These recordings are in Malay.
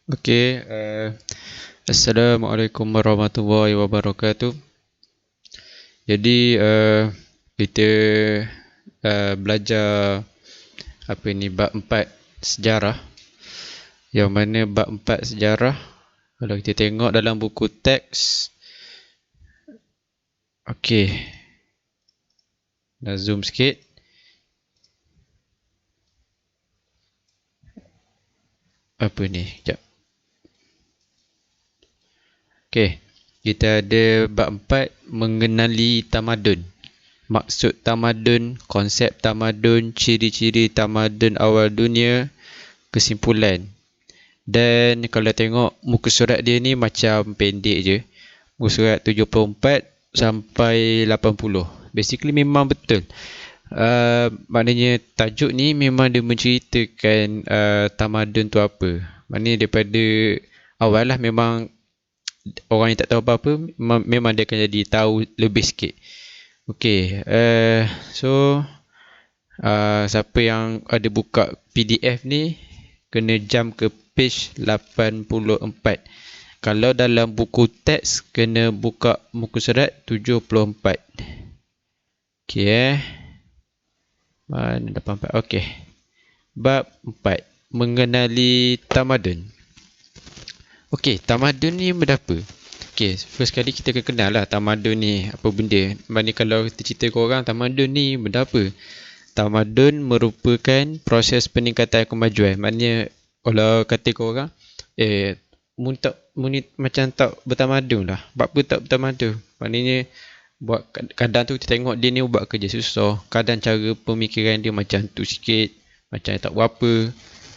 Okey, Assalamualaikum warahmatullahi wabarakatuh. Jadi kita belajar apa ni bab 4 sejarah. Yang mana bab 4 sejarah kalau kita tengok dalam buku teks. Okey, dah zoom sikit. Apa ni? Sekejap. Okey, kita ada bab 4 mengenali tamadun. Maksud tamadun, konsep tamadun, ciri-ciri tamadun awal dunia, kesimpulan. Dan kalau tengok muka surat dia ni macam pendek je. Muka surat 74 sampai 80. Basically memang betul. Maknanya tajuk ni memang dia menceritakan tamadun tu apa. Maknanya daripada awal lah memang orang yang tak tahu apa-apa memang dia akan jadi tahu lebih sikit. Okey, so siapa yang ada buka PDF ni kena jump ke page 84. Kalau dalam buku teks kena buka muka surat 74. Okey mana 84? Okey. Bab 4 mengenali tamadun. Okey, tamadun ni benda apa? Okey, first kali kita kena kenal lah tamadun ni apa benda. Maknanya kalau kita cerita ke orang tamadun ni benda apa? Tamadun merupakan proses peningkatan kemajuan. Maknanya kalau kata ke orang, macam tak bertamadun lah. Sebab apa tak bertamadun? Maknanya buat kadang tu kita tengok dia ni buat kerja susah. Kadang cara pemikiran dia macam tu sikit, macam tak berapa.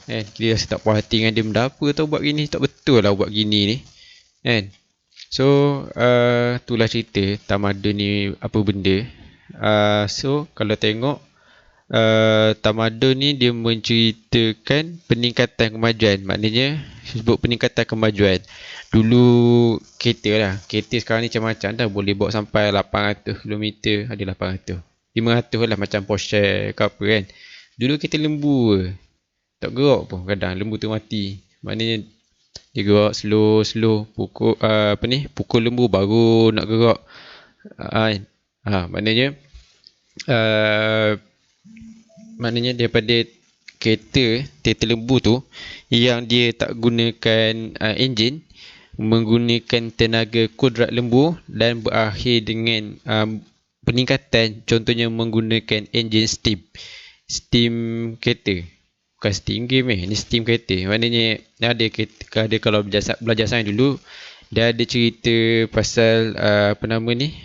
Dia rasa tak puas hati dengan dia, benda apa tau buat gini, tak betul lah buat gini ni. So itulah cerita tamadun ni apa benda. So kalau tengok tamadun ni dia menceritakan peningkatan kemajuan. Maknanya sebut peningkatan kemajuan. Dulu kereta lah, kereta sekarang ni macam-macam dah, boleh bawa sampai 800 km. Ada 800, 500 lah macam Porsche ke apa kan. Dulu kereta lembu je, tak gerak pun, kadang lembu tu mati. Maknanya dia gerak slow pukul pukul lembu baru nak gerak. Maknanya daripada kereta lembu tu yang dia tak gunakan enjin, menggunakan tenaga kudrat lembu dan berakhir dengan peningkatan, contohnya menggunakan enjin steam kereta. Bukan steam game ni steam kereta. Maknanya ada kalau belajar sains dulu, dia ada cerita pasal apa nama ni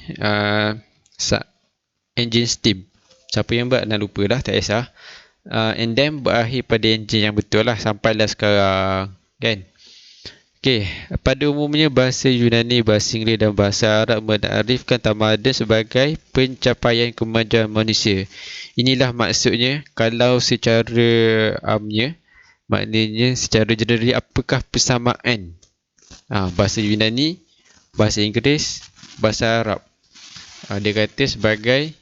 enjin steam. Siapa yang buat dah lupa dah, tak kisah. And then berakhir pada enjin yang betul lah sampailah sekarang kan. Okey, pada umumnya bahasa Yunani, bahasa Inggeris dan bahasa Arab menakrifkan tamadun sebagai pencapaian kemajuan manusia. Inilah maksudnya kalau secara amnya, maknanya secara general apakah persamaan bahasa Yunani, bahasa Inggeris, bahasa Arab. Dia kata sebagai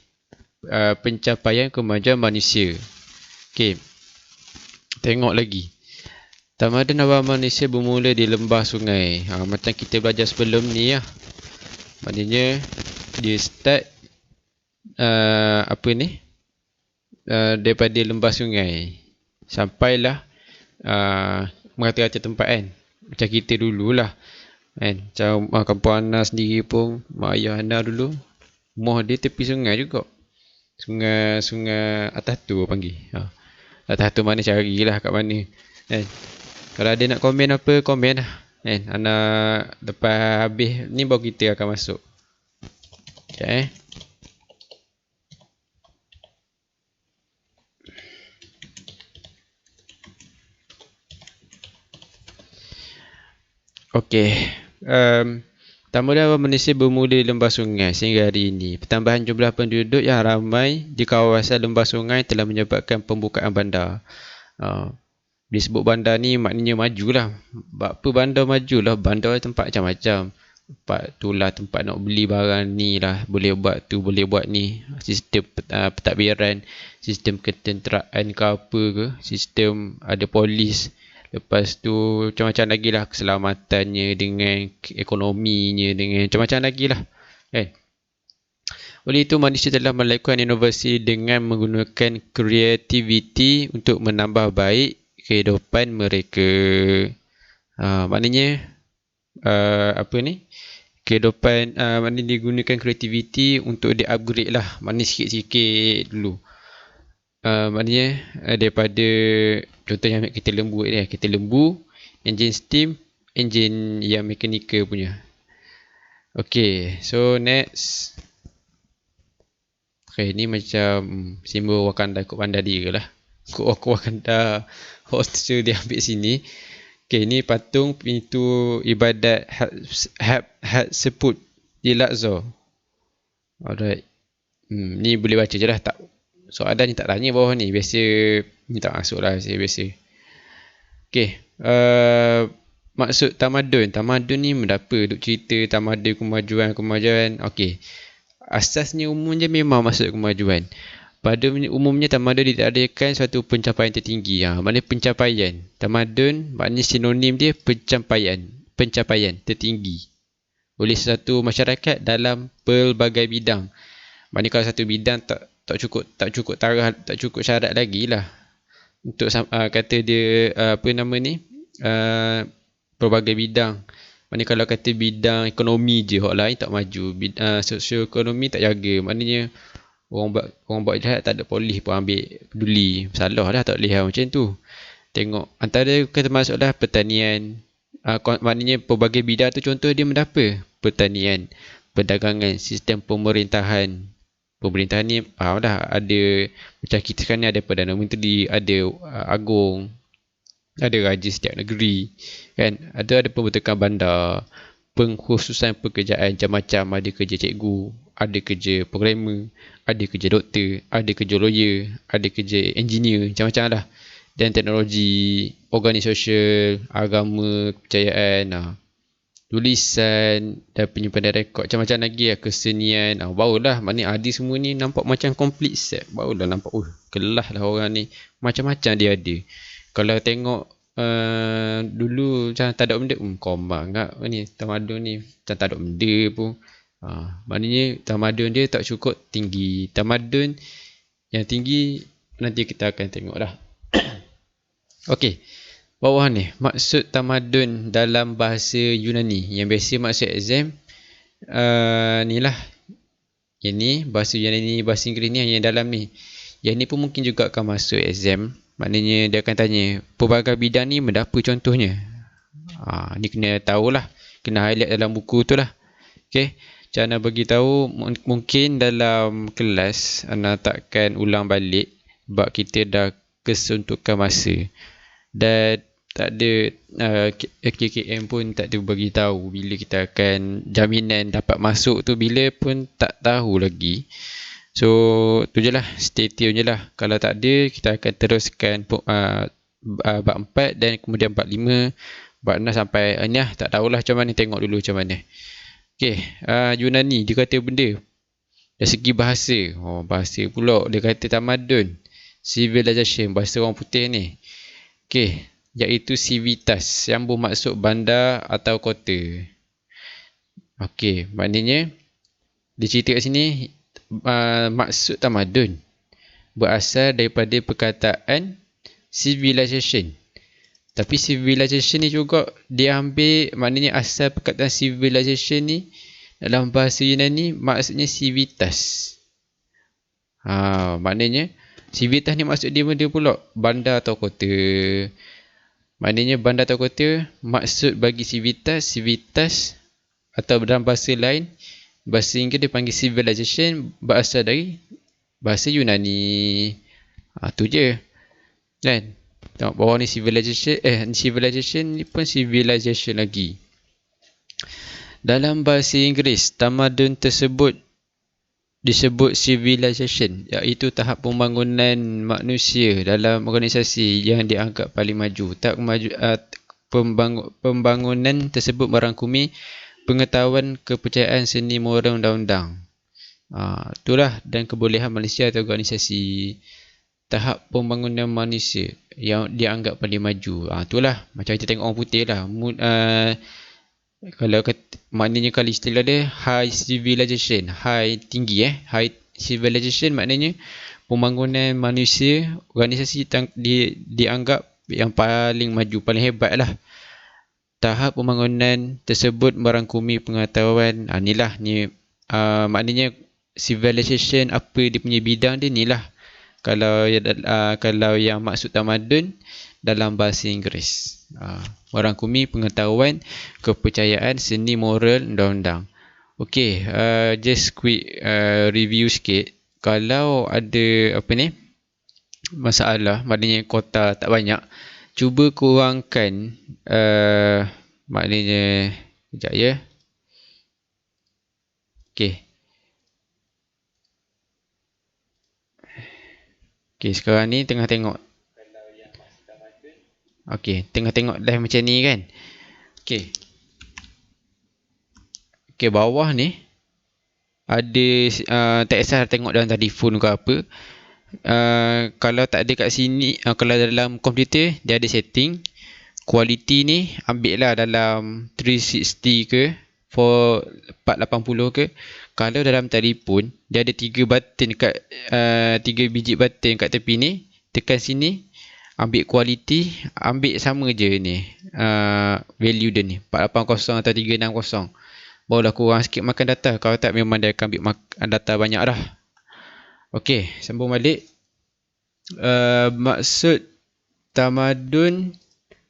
pencapaian kemajuan manusia. Okey, tengok lagi. Tamadun awal manusia bermula di lembah sungai. Macam kita belajar sebelum ni lah. Maknanya dia start daripada lembah sungai sampailah merata-rata tempat kan. Macam kita dululah kan. Macam kampung Ana sendiri pun, mak ayah Ana dulu rumah dia tepi sungai juga. Sungai atas tu panggil. Atas tu mana carilah kat mana kan. Kalau ada nak komen apa, komen lah kan. Anak lepas habis ni baru kita akan masuk. Okay. Okey. Tamadun awal Malaysia bermula di lembah sungai sehingga hari ini. Pertambahan jumlah penduduk yang ramai di kawasan lembah sungai telah menyebabkan pembukaan bandar. Disebut bandar ni maknanya majulah. Apa bandar majulah? Bandar tempat macam-macam. Tempat tu lah tempat nak beli barang ni lah. Boleh buat tu, boleh buat ni. Sistem pentadbiran, sistem ketenteraan ke apa ke. Sistem ada polis. Lepas tu macam-macam lagi lah, keselamatannya dengan ekonominya, dengan macam-macam lagi lah kan. Oleh itu manusia telah melakukan inovasi dengan menggunakan kreativiti untuk menambah baik kehidupan mereka. Maknanya apa ni, kehidupan maknanya digunakan kreativiti untuk di-upgrade lah, maknanya sikit-sikit dulu. Maknanya daripada contohnya ambil kereta lembu ni, kereta lembu, enjin steam, enjin yang mechanical punya. Okay, so next. Okay, ni macam simbol Wakanda kot pandai dia lah. Kot Wakanda hostel dia ambil sini. Okay, ni patung pintu ibadat Hatshepsut di Luxor. Alright. Ni boleh baca je lah. Tak, soalan ni tak tanya bawah ni. Biasa ni tak masuk lah, biasa. Okay. Maksud tamadun. Tamadun ni mendapa? Duk cerita tamadun, kemajuan. Okay. Asasnya umumnya memang maksud kemajuan. Pada umumnya tamadun diadakan suatu pencapaian tertinggi. Maknanya pencapaian. Tamadun maknanya sinonim dia pencapaian tertinggi oleh satu masyarakat dalam pelbagai bidang. Maknanya kalau satu bidang tak cukup taraf, tak cukup syarat lagi lah untuk kata dia apa nama ni, pelbagai bidang. Maknanya kalau kata bidang ekonomi je, orang lain tak maju, sosioekonomi tak jaga, maknanya orang buat jahat tak ada polis pun ambil peduli. Salah dah, tak boleh macam tu. Tengok antara termasuklah pertanian. Maknanya pelbagai bidang tu contoh dia mendapa? Pertanian, perdagangan, sistem pemerintahan. Pemerintahan ni faham dah, ada macam kita sekarang ni ada Perdana Menteri, ada Agung, ada Raja setiap negeri kan, ada pembentukan bandar, pengkhususan pekerjaan macam-macam, ada kerja cikgu, ada kerja programmer, ada kerja doktor, ada kerja lawyer, ada kerja engineer, macam-macam lah. Dan teknologi, organisasi sosial, agama, kepercayaan, tulisan dan penyimpanan rekod, macam-macam lagi lah, kesenian. Barulah maknanya ada semua ni nampak macam complete set, barulah nampak kelas lah orang ni, macam-macam dia ada. Kalau tengok dulu macam tak ada benda, komang tak ni tamadun ni, macam tak ada benda pun. Maknanya tamadun dia tak cukup tinggi. Tamadun yang tinggi nanti kita akan tengok dah. Okey, bawah ni maksud tamadun dalam bahasa Yunani. Yang biasa maksud exam ni lah. Yang ni bahasa Yunani, bahasa Inggeris ni yang dalam ni. Yang ni pun mungkin juga akan masuk exam. Maknanya dia akan tanya pelbagai bidang ni mendapa contohnya. Ni kena tahulah, kena highlight dalam buku tu lah. Okay, macam Ana bagi tahu, mungkin dalam kelas Ana takkan ulang balik sebab kita dah kesuntukan masa. Dan tak ada KKM pun tak ada bagi tahu bila kita akan, jaminan dapat masuk tu bila pun tak tahu lagi. So tu je lah, stay tune je lah. Kalau tak ada, kita akan teruskan bab 4 dan kemudian bab 5, bab 6 sampai ni lah. Tak tahulah macam mana, tengok dulu macam mana. Okay, Yunani dia kata benda dari segi bahasa. Bahasa pula dia kata tamadun, civilization, bahasa orang putih ni. Okay, iaitu civitas yang bermaksud bandar atau kota. Okay, maknanya dia cerita kat sini maksud tamadun berasal daripada perkataan civilization. Tapi civilization ni juga dia ambil, maknanya asal perkataan civilization ni dalam bahasa Yunani maksudnya civitas. Maknanya civitas ni maksud dia benda pula bandar atau kota. Maknanya bandar atau kota maksud bagi civitas atau dalam bahasa lain, bahasa Inggeris dia panggil civilization, berasal dari bahasa Yunani. Tu je kan. Tengok bawah ni civilization ni pun civilization lagi. Dalam bahasa Inggeris, tamadun tersebut disebut civilization, iaitu tahap pembangunan manusia dalam organisasi yang dianggap paling maju. Pembangunan tersebut merangkumi pengetahuan, kepercayaan, seni, moral, undang-undang. Itulah, dan kebolehan Malaysia atau organisasi. tahap pembangunan manusia yang dianggap paling maju. Itulah macam kita tengok orang putih lah. Kalau maknanya kalau istilah dia high civilization, high tinggi high civilization maknanya pembangunan manusia, organisasi dianggap yang paling maju, paling hebat lah. Tahap pembangunan tersebut merangkumi pengetahuan. Inilah ni maknanya civilization apa dia punya bidang dia ni lah. Kalau yang maksud tamadun dalam bahasa Inggeris, merangkumi pengetahuan, kepercayaan, seni, moral, undang-undang. Okey, just quick review sikit. Kalau ada masalah, maknanya kota tak banyak, cuba kurangkan maknanya sekejap ya. Okey. Okey, sekarang ni tengah tengok. Okey, tengah tengok live macam ni kan. Okey. Okey, bawah ni ada tak kisah tengok dalam telefon ke apa. Kalau tak ada kat sini, kalau dalam komputer dia ada setting. Quality ni ambil lah dalam 360 ke 480 ke. Kalau dalam telefon dia ada 3 button kat 3 biji button kat tepi ni. Tekan sini, ambil quality, ambil sama je ni value dia ni 480 atau 360. Barulah kurang sikit makan data. Kalau tak memang dia akan ambil data banyak dah. Okey, sambung balik. Maksud tamadun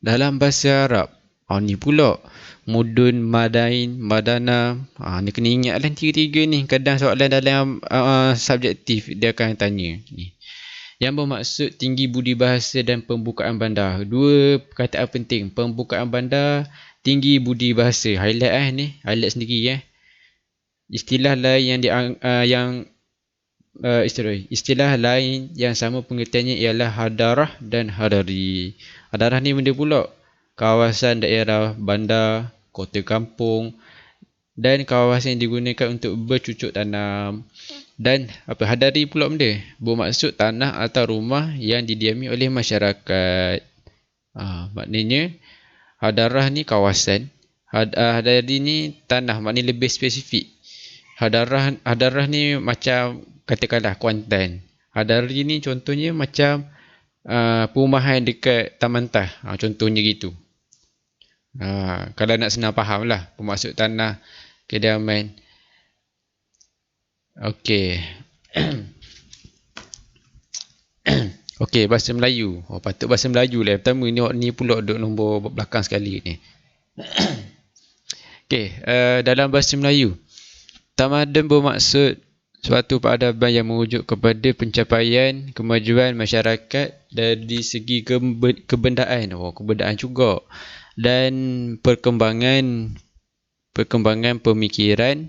dalam bahasa Arab. Ni pula mudun, madain, madana. Ni kena ingat lah tiga-tiga ni. Kadang soalan dalam subjektif dia akan tanya ni. Yang bermaksud tinggi budi bahasa dan pembukaan bandar. Dua perkataan penting. Pembukaan bandar, tinggi budi bahasa. Highlight ni, highlight sendiri Istilah lain istilah lain yang sama pengertiannya ialah hadarah dan hadari. Hadarah ni benda pula kawasan daerah, bandar, kota kampung dan kawasan yang digunakan untuk bercucuk tanam. Dan hadari pula benda bermaksud tanah atau rumah yang didiami oleh masyarakat. Maknanya hadarah ni kawasan, hadari ni tanah, maknanya lebih spesifik. Hadarah ni macam katakanlah Kuantan. Hadari ni contohnya macam perumahan dekat Taman Tah. Contohnya gitu. Kalau nak senang faham lah bermaksud tanah, kediaman. Okey. Okey, bahasa Melayu. Patut bahasa Melayu lah. Pertama ni pula duduk nombor belakang sekali ni. Okey, dalam bahasa Melayu, tamadun bermaksud suatu peradaban yang merujuk kepada pencapaian kemajuan masyarakat dari segi kebendaan. Kebendaan juga. Dan perkembangan pemikiran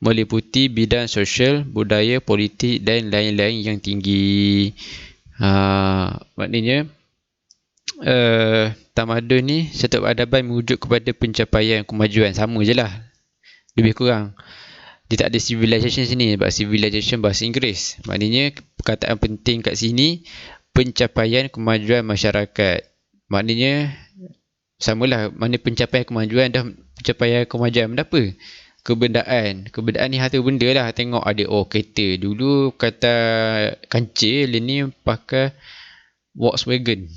meliputi bidang sosial, budaya, politik dan lain-lain yang tinggi. Maknanya tamadun ni satu peradaban merujuk kepada pencapaian kemajuan. Sama je lah, lebih kurang. Dia tak ada civilization sini sebab civilization bahasa Inggeris. Maknanya perkataan penting kat sini pencapaian kemajuan masyarakat. Maknanya samalah, mana pencapaian kemajuan dah pencapaian kemajuan benda apa? Kebendaan ni harta benda lah. Tengok ada kereta. Dulu kata kancil ni pakai Volkswagen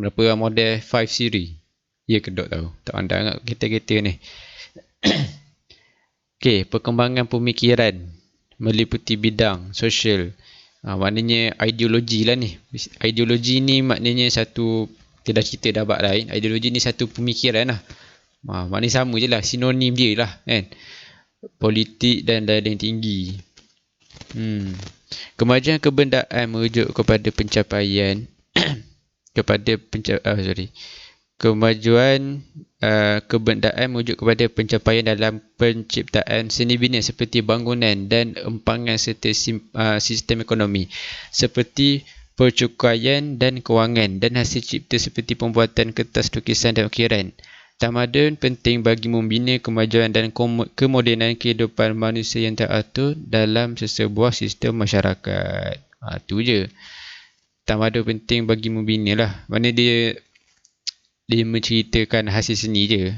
berapa model 5 series. Ya ke tak tahu. Tak pandang kat kereta-kereta ni. Okey, perkembangan pemikiran meliputi bidang sosial. Maknanya ideologi lah ni. Ideologi ni maknanya satu, kita dah cerita dah bab lain. Ideologi ni satu pemikiran lah. Maknanya sama je lah, sinonim dia lah kan. Politik dan lain-lain tinggi. Kemajuan kebendaan merujuk kepada pencapaian Kemajuan kebendaan merujuk kepada pencapaian dalam penciptaan seni bina seperti bangunan dan empangan serta sistem ekonomi seperti percukaian dan kewangan dan hasil cipta seperti pembuatan kertas, lukisan dan ukiran. Tamadun penting bagi membina kemajuan dan kemodenan kehidupan manusia yang teratur dalam sesebuah sistem masyarakat. Tu je. Tamadun penting bagi membina lah. Mana dia menceritakan hasil seni je.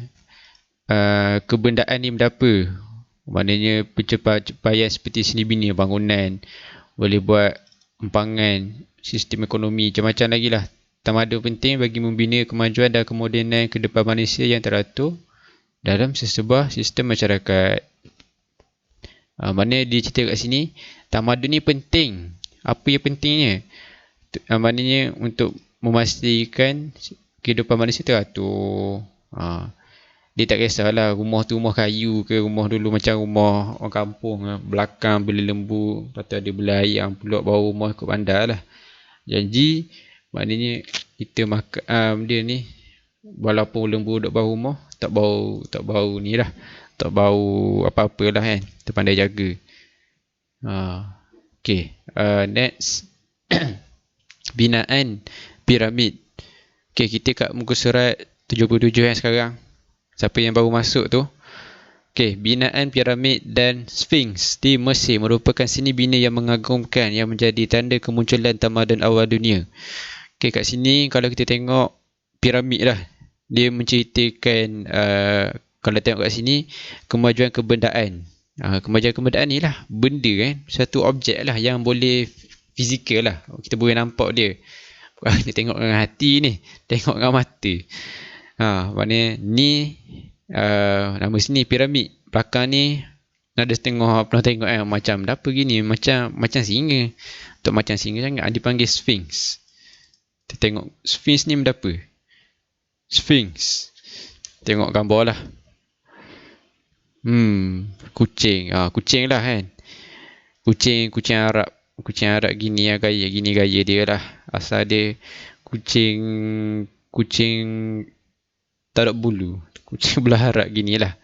Kebendaan ni benda apa? Maknanya pencapaian seperti seni bina bangunan, boleh buat empangan, sistem ekonomi, macam-macam lagi lah. Tamadun penting bagi membina kemajuan dan kemodenan kehidupan manusia yang teratur dalam sesebuah sistem masyarakat. Mana dia cerita kat sini, tamadun ni penting. Apa yang pentingnya? Maknanya untuk memastikan kehidupan manusia teratur. Dia tak kisahlah rumah tu rumah kayu ke, rumah dulu macam rumah orang kampung, belakang beli lembu, lepas tu ada beli ayam pula, bau rumah ikut bandar lah. Janji maknanya kita makan dia ni, walaupun lembu duk bau rumah, tak bau ni lah, tak bau apa-apa lah kan, kita pandai jaga. Okay, next. Binaan piramid. Okay, kita kat muka surat 77 sekarang. Siapa yang baru masuk tu? Okay, binaan piramid dan Sphinx di Mesir merupakan seni bina yang mengagumkan yang menjadi tanda kemunculan tamadun awal dunia. Okay, kat sini kalau kita tengok piramid lah, dia menceritakan kalau tengok kat sini kemajuan kebendaan. Kemajuan kebendaan ni lah benda kan, satu objek lah yang boleh fizikal lah, kita boleh nampak dia. Bukan kita tengok dengan hati ni, tengok dengan mata. Maknanya ni nama sini piramid. Belakang ni ada setengah pernah tengok macam apa gini, macam singa. Untuk macam singa sangat dipanggil Sphinx. Kita tengok Sphinx ni benda apa? Sphinx. Tengok gambar lah. Kucing. Kucing lah kan. Kucing Arab. Kucing Arab gini lah gaya. Gini gaya dia lah. Asal dia kucing tak ada bulu. Kucing belah Arab gini lah.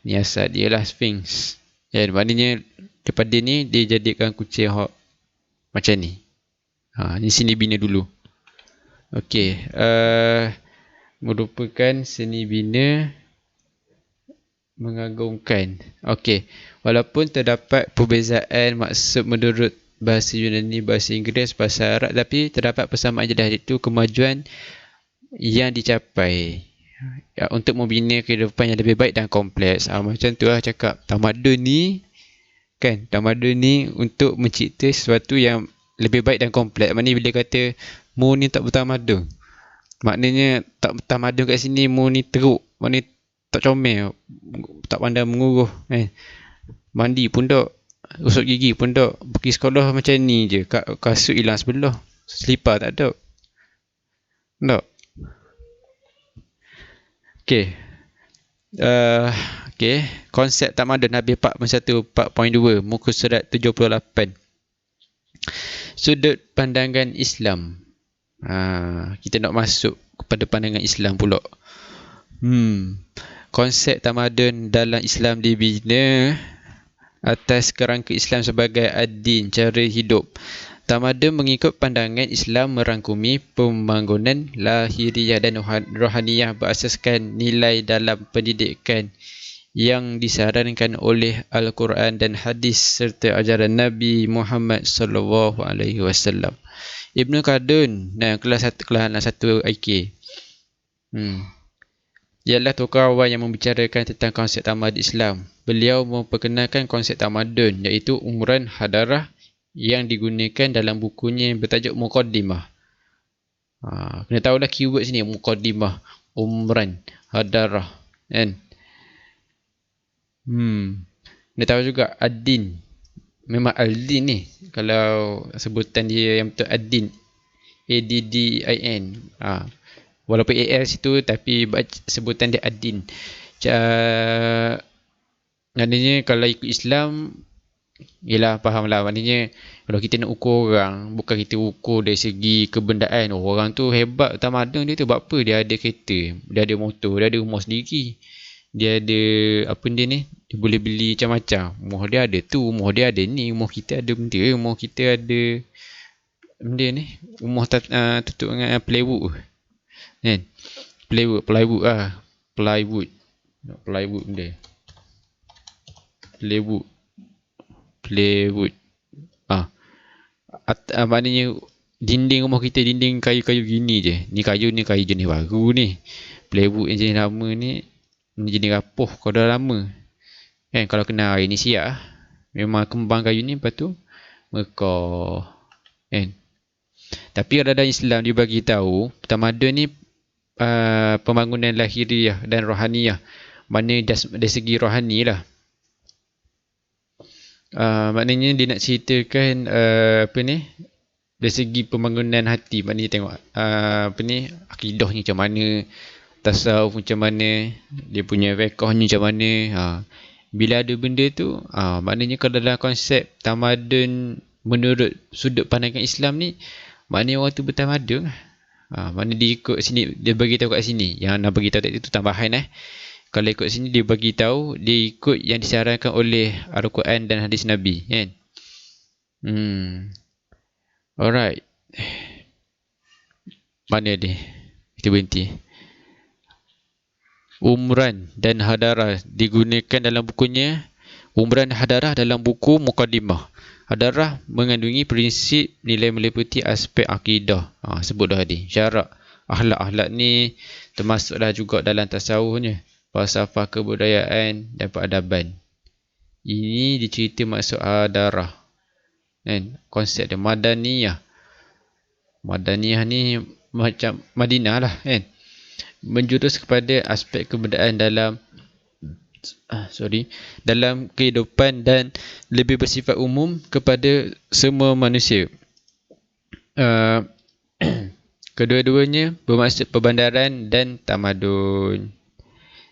Ni asal dia lah Sphinx. Maknanya daripada ni dia jadikan kucing macam ni. Ni seni bina dulu. Okey, merupakan seni bina mengagumkan. Okey, walaupun terdapat perbezaan maksud menurut bahasa Yunani, bahasa Inggeris, bahasa Arab, tapi terdapat persamaan jelas, iaitu kemajuan yang dicapai untuk membina kehidupan yang lebih baik dan kompleks. Macam tu lah cakap. Tamadun ni untuk mencipta sesuatu yang lebih baik dan kompleks. Maknanya bila kata mu ni tak bertamadun, maknanya tak bertamadun kat sini, mu ni teruk, maknanya tak comel, tak pandai menguruh kan. Mandi pun tak, usap gigi pun tak, pergi sekolah macam ni je, kasut hilang sebelah, selipar tak ada. Tak. Okay. Konsep tamadun Habis 4.1 4.2 muka surat 78. Sudut pandangan Islam. Kita nak masuk kepada pandangan Islam pula. Konsep tamadun dalam Islam dibina atas kerangka Islam sebagai ad-din, cara hidup. Tamadun mengikut pandangan Islam merangkumi pembangunan lahiriah dan rohaniyah berasaskan nilai dalam pendidikan yang disarankan oleh Al-Quran dan hadis serta ajaran Nabi Muhammad sallallahu alaihi wasallam. Ibnu Khaldun, kelas 1 IK. Ialah tokoh awal yang membicarakan tentang konsep tamadun Islam. Beliau memperkenalkan konsep tamadun iaitu umuran hadarah yang digunakan dalam bukunya yang bertajuk Muqaddimah. Kena tahulah keyword sini, Muqaddimah, umran, hadarah kan. Kena tahu juga ad-din. Memang al-din ni, kalau sebutan dia yang betul ad-din, ADDIN. Walaupun AL situ, tapi sebutan dia ad-din. Maknanya kalau ikut Islam, yelah, faham lah. Maknanya kalau kita nak ukur orang, bukan kita ukur dari segi kebendaan. Orang tu hebat tamadun dia tu, sebab apa? Dia ada kereta, dia ada motor, dia ada rumah sendiri, dia ada apa dia ni, dia boleh beli macam-macam. Rumah dia ada tu, rumah dia ada ni, rumah kita ada benda, rumah kita ada benda ni, rumah tutup dengan plywood kan. Plywood lah. Plywood. Plywood benda. Plywood. Maknanya dinding rumah kita, dinding kayu-kayu gini je. Ni kayu jenis baru ni. Plywood yang jenis lama ni jenis rapuh kalau dah lama. Kan kalau kena air ni siap lah. Memang kembang kayu ni lepas tu mekar. Kan. Tapi kalau dalam Islam dia bagi tahu tamadun ni pembangunan lahiriah dan rohaniah. Mana dari segi rohani lah. Maknanya dia nak ceritakan dari segi pembangunan hati. Maknanya tengok akidahnya macam mana, tasawuf macam mana, dia punya fiqhnya macam mana. Bila ada benda tu, maknanya kalau dalam konsep tamadun menurut sudut pandangan Islam ni, maknanya orang tu bertamadun lah. Mana dia ikut sini, dia bagi tahu kat sini. Yang nak bagi tahu tadi tu tambahan. Kalau ikut sini dia bagi tahu dia ikut yang disarankan oleh Al-Quran dan hadis Nabi, kan? Alright. Mana dia? Kita berhenti. Umran dan hadarah digunakan dalam bukunya. Umran dan hadarah dalam buku Muqaddimah. Hadarah mengandungi prinsip nilai meliputi aspek akidah. Sebut dah tadi. Syarak. Akhlak ni termasuklah juga dalam tasawufnya. Falsafah kebudayaan dan peradaban. Ini dicerita maksud hadarah. Kan? Konsep dia Madaniyah. Madaniyah ni macam Madinah lah, kan? Menjurus kepada aspek kebudayaan dalam kehidupan dan lebih bersifat umum kepada semua manusia. Kedua-duanya bermaksud perbandaran dan tamadun.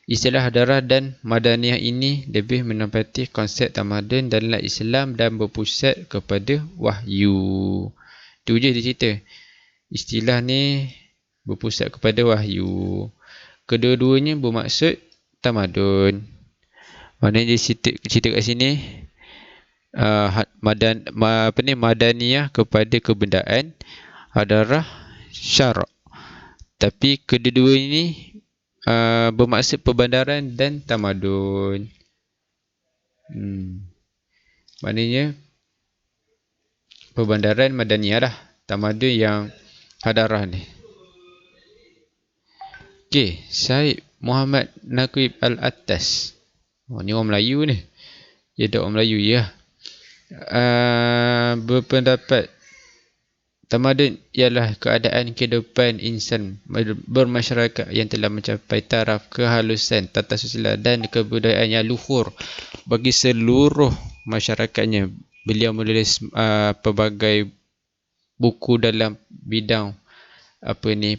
Istilah hadarah dan madaniyah ini lebih menempati konsep tamadun dalam Islam dan berpusat kepada wahyu. Itu je dia cerita. Istilah ni berpusat kepada wahyu. Kedua-duanya bermaksud tamadun. Maknanya dia cerita kat sini madaniyah kepada kebendaan, hadarah syarak. Tapi kedua-dua ini bermaksud perbandaran dan tamadun. Maknanya perbandaran madaniyah lah, tamadun yang hadarah ni. Okey, Syed Muhammad Naqib Al-Attas. Ni orang Melayu ni. Dia ada orang Melayu ya. Berpendapat tamadun ialah keadaan kehidupan insan bermasyarakat yang telah mencapai taraf kehalusan tata susila dan kebudayaan yang luhur bagi seluruh masyarakatnya. Beliau menulis pelbagai buku dalam bidang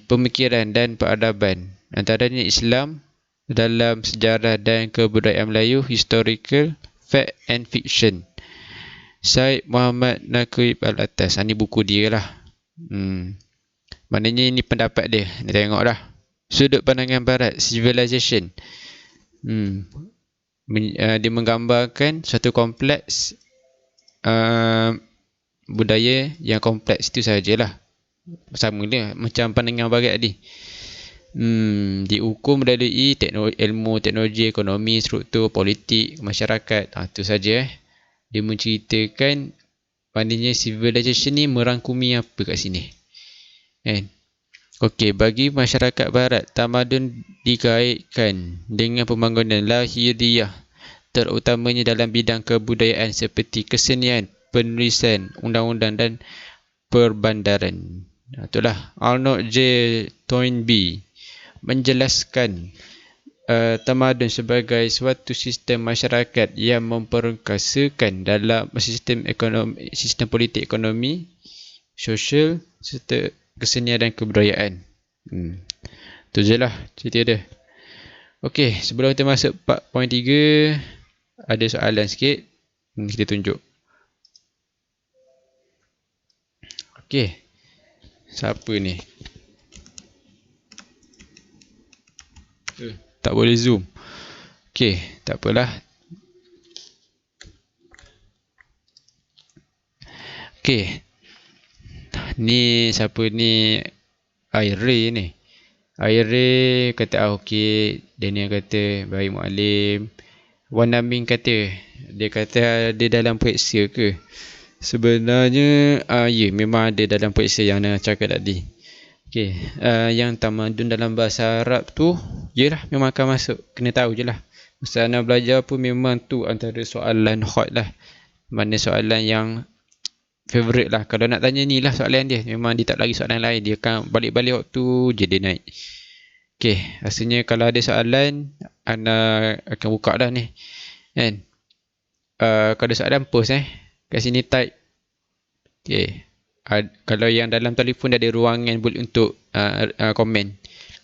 pemikiran dan peradaban. Antaranya Islam dalam sejarah dan kebudayaan Melayu, historical, fact and fiction. Syed Muhammad Naqib Al-Attas. Ini buku dia lah. Maknanya ini pendapat dia. Ni tengok dah. Sudut pandangan barat, civilization. Dia menggambarkan satu kompleks budaya yang kompleks itu sajalah. Sama dia macam pandangan barat ni. Diukur melalui ilmu teknologi, ekonomi, struktur, politik, masyarakat. Itu saja. Dia menceritakan maknanya civilization ni merangkumi apa kat sini. Kan? Okey, bagi masyarakat barat, tamadun dikaitkan dengan pembangunan lahiriah, terutamanya dalam bidang kebudayaan seperti kesenian, penulisan, undang-undang dan perbandaran. Itulah Arnold J. Toynbee menjelaskan tamadun sebagai suatu sistem masyarakat yang memperkasakan dalam sistem ekonomi, sistem politik, ekonomi, sosial serta kesenian dan kebudayaan. Itu je lah cerita dia. Okey, sebelum kita masuk part point 3, ada soalan sikit. Kita tunjuk. Okey, siapa ni? Tak boleh zoom. Okey, tak apalah. Okey. Ni siapa ni? Ray ni. Aire kata okey, Daniel kata baik Muallim. Wan Amin kata dia kata dia dalam periksa ke? Sebenarnya ya memang ada dalam periksa yang Ana cakap tadi. Okey, yang tamadun dalam bahasa Arab tu yelah memang akan masuk, kena tahu je lah. Masa Ana belajar pun memang tu antara soalan hot lah. Mana soalan yang favourite lah. Kalau nak tanya ni lah soalan dia, memang dia tak lagi soalan lain, dia akan balik-balik waktu je dia naik. Okey, rasanya kalau ada soalan Ana akan buka dah ni kan. Kalau ada soalan post kat sini type. Okey. Kalau yang dalam telefon dia ada ruangan boleh untuk komen.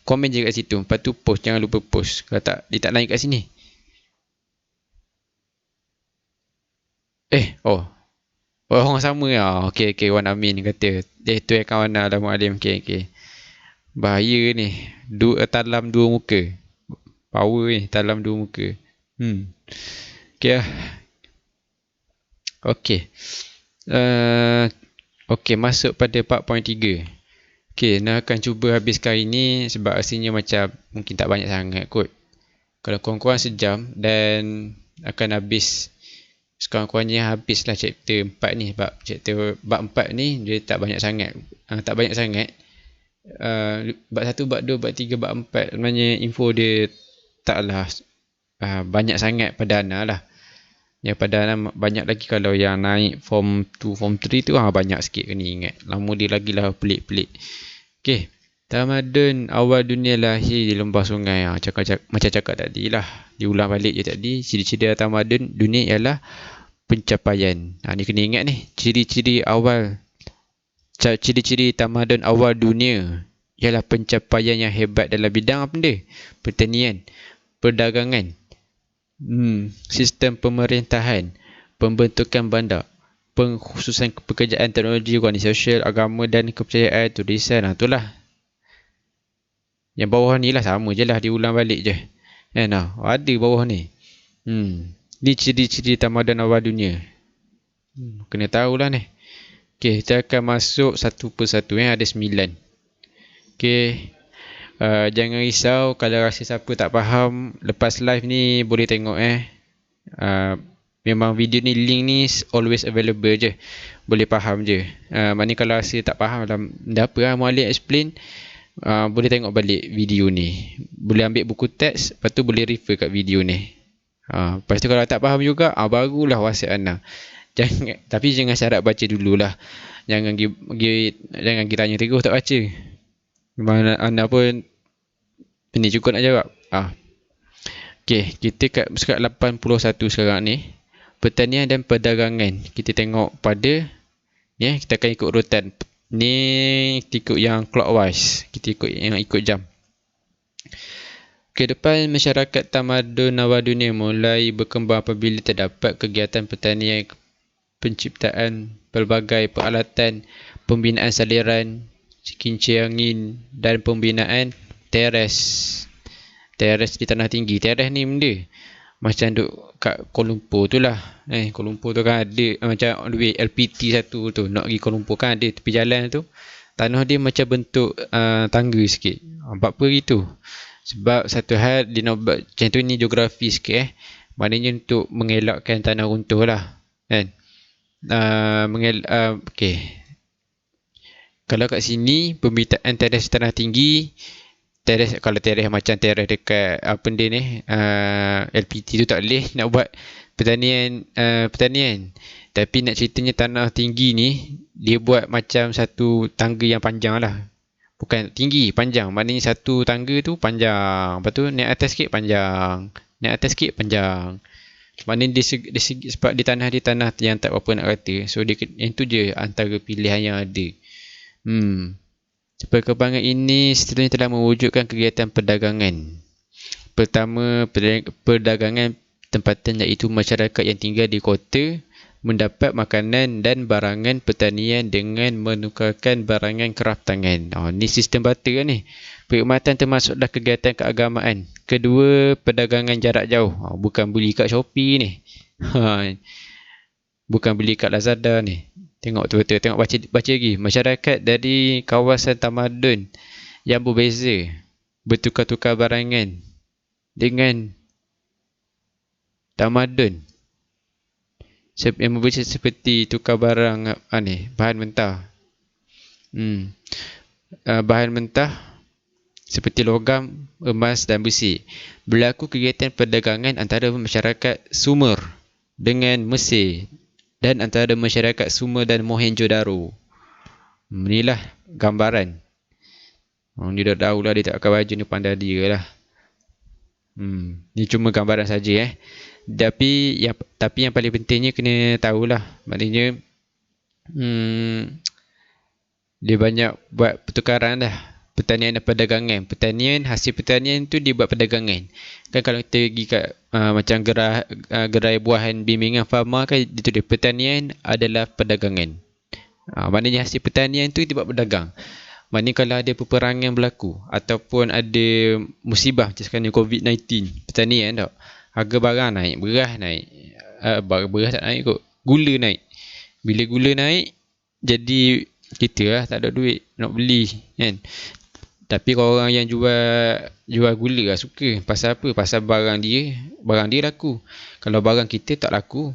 Komen je kat situ. Lepas tu post, jangan lupa post. Kalau tak, dia tak naik kat sini. Oh. Orang sama lah. Okey, Wan Amin kata. Tu kawan lah Muallim. Okey. Bahaya ni. Talam dua muka. Power ni, talam dua muka. Okey lah. Okey. Okey, masuk pada 4.3. Okey, nak akan cuba habiskan ini sebab rasanya macam mungkin tak banyak sangat kot. Kalau kurang-kurang sejam dan akan habis, sekurang-kurangnya habislah chapter 4 ni. Sebab chapter bab 4 ni dia tak banyak sangat. Bab 1, bab 2, bab 3, bab 4 sebenarnya info dia taklah banyak sangat pada Ana lah. Yang pada Ana banyak lagi kalau yang naik form 2, form 3 tu banyak sikit kena ingat. Lama dia lagi lah pelik-pelik. Okey, tamadun awal dunia lahir di lembah sungai. Macam cakap tadi lah, diulang balik je tadi. Ciri-ciri tamadun dunia ialah pencapaian. Ni kena ingat ni. Ciri-ciri tamadun awal dunia ialah pencapaian yang hebat dalam bidang apa benda? Pertanian, perdagangan, sistem pemerintahan, pembentukan bandar, pengkhususan pekerjaan, teknologi, organisasi sosial, agama dan kepercayaan, tulisan. Itulah. Yang bawah ni lah sama je lah, diulang balik je. Ada bawah ni. Ni ciri-ciri tamadun awal dunia. Kena tahulah ni. Okey, kita akan masuk satu persatu. Ada 9. Okey. Jangan risau kalau rasa siapa tak faham, lepas live ni boleh tengok memang video ni, link ni always available je, boleh faham je. Maknanya kalau rasa tak faham dalam apa Muallim explain, boleh tengok balik video ni, boleh ambil buku teks, lepas tu boleh refer kat video ni. Lepas tu kalau tak faham juga, barulah WhatsApp Ana. Tapi jangan syarat baca dululah. Jangan pergi tanya terus tak baca. Mana Ana pun ini cukup nak jawab. Okey, kita kat surat 81 sekarang ni. Pertanian dan perdagangan. Kita tengok pada ni, kita akan ikut rutan. Ni kita ikut yang clockwise. Kita ikut jam. Kehidupan masyarakat tamadun awal dunia mulai berkembang apabila terdapat kegiatan pertanian, penciptaan pelbagai peralatan, pembinaan saliran, kincir angin dan pembinaan teres di tanah tinggi. Teres ni benda macam duk kat Kuala Lumpur tu lah. Kuala Lumpur tu kan ada macam duit LPT satu tu, nak pergi Kuala Lumpur kan ada tepi jalan tu, tanah dia macam bentuk tangga sikit. Apa gitu? Sebab satu hal dia nak buat macam tu, ni geografi sikit maknanya untuk mengelakkan tanah runtuh lah kan. Okey, kalau kat sini pembinaan teres tanah tinggi, kalau teres macam teres dekat apa benda ni, LPT tu tak boleh nak buat pertanian. Tapi nak ceritanya tanah tinggi ni dia buat macam satu tangga yang panjang lah. Bukan tinggi, panjang. Maknanya satu tangga tu panjang, lepas tu naik atas sikit panjang, naik atas sikit panjang. Maknanya dia sebab di tanah yang tak apa nak kata. So dia, yang tu je antara pilihan yang ada. Perkembangan ini seterusnya telah mewujudkan kegiatan perdagangan. Pertama, perdagangan tempatan, iaitu masyarakat yang tinggal di kota mendapat makanan dan barangan pertanian dengan menukarkan barangan kraftangan. Ni sistem barter ni. Perkhidmatan termasuklah kegiatan keagamaan. Kedua, perdagangan jarak jauh. Bukan beli kat Shopee ni. Bukan beli kat Lazada ni. Tengok betul-betul, tengok baca lagi. Masyarakat dari kawasan tamadun yang berbeza bertukar-tukar barangan dengan tamadun yang berbeza seperti tukar barang bahan mentah. Bahan mentah seperti logam, emas dan besi. Berlaku kegiatan perdagangan antara masyarakat Sumer dengan Mesir dan antara masyarakat Sumer dan Mohenjo-daro. Inilah gambaran. Dia dah tahu lah, dia tak pakai baju ni, pandai dia lah. Ni cuma gambaran saja Tapi yang paling pentingnya kena tahulah. Maknanya dia banyak buat pertukaran dah. Pertanian dan perdagangan. Hasil pertanian tu dia buat perdagangan. Kan kalau kita pergi kat macam gerai buahan bimbingan farma kan, dia tulis pertanian adalah perdagangan. Maknanya hasil pertanian tu dia buat berdagang. Maknanya kalau ada peperangan berlaku ataupun ada musibah macam sekarang ni COVID-19, pertanian tak, harga barang naik, beras naik. Beras tak naik kot, gula naik. Bila gula naik, jadi kita lah tak ada duit nak beli kan. Tapi kalau orang yang jual gula lah suka. Pasal apa? Pasal barang dia laku. Kalau barang kita tak laku,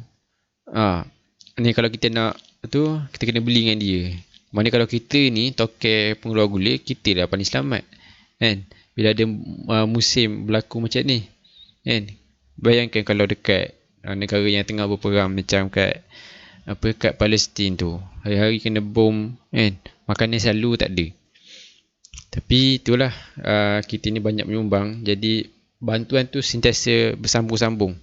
ni kalau kita nak tu, kita kena beli dengan dia. Maknanya kalau kita ni token pengeluar gula, kita dah paling selamat kan, bila ada musim berlaku macam ni kan. Bayangkan kalau dekat negara yang tengah berperang macam kat Palestin tu, hari-hari kena bom kan, makanan selalu tak ada. Tapi itulah, kita ni banyak menyumbang, jadi bantuan tu sentiasa bersambung-sambung.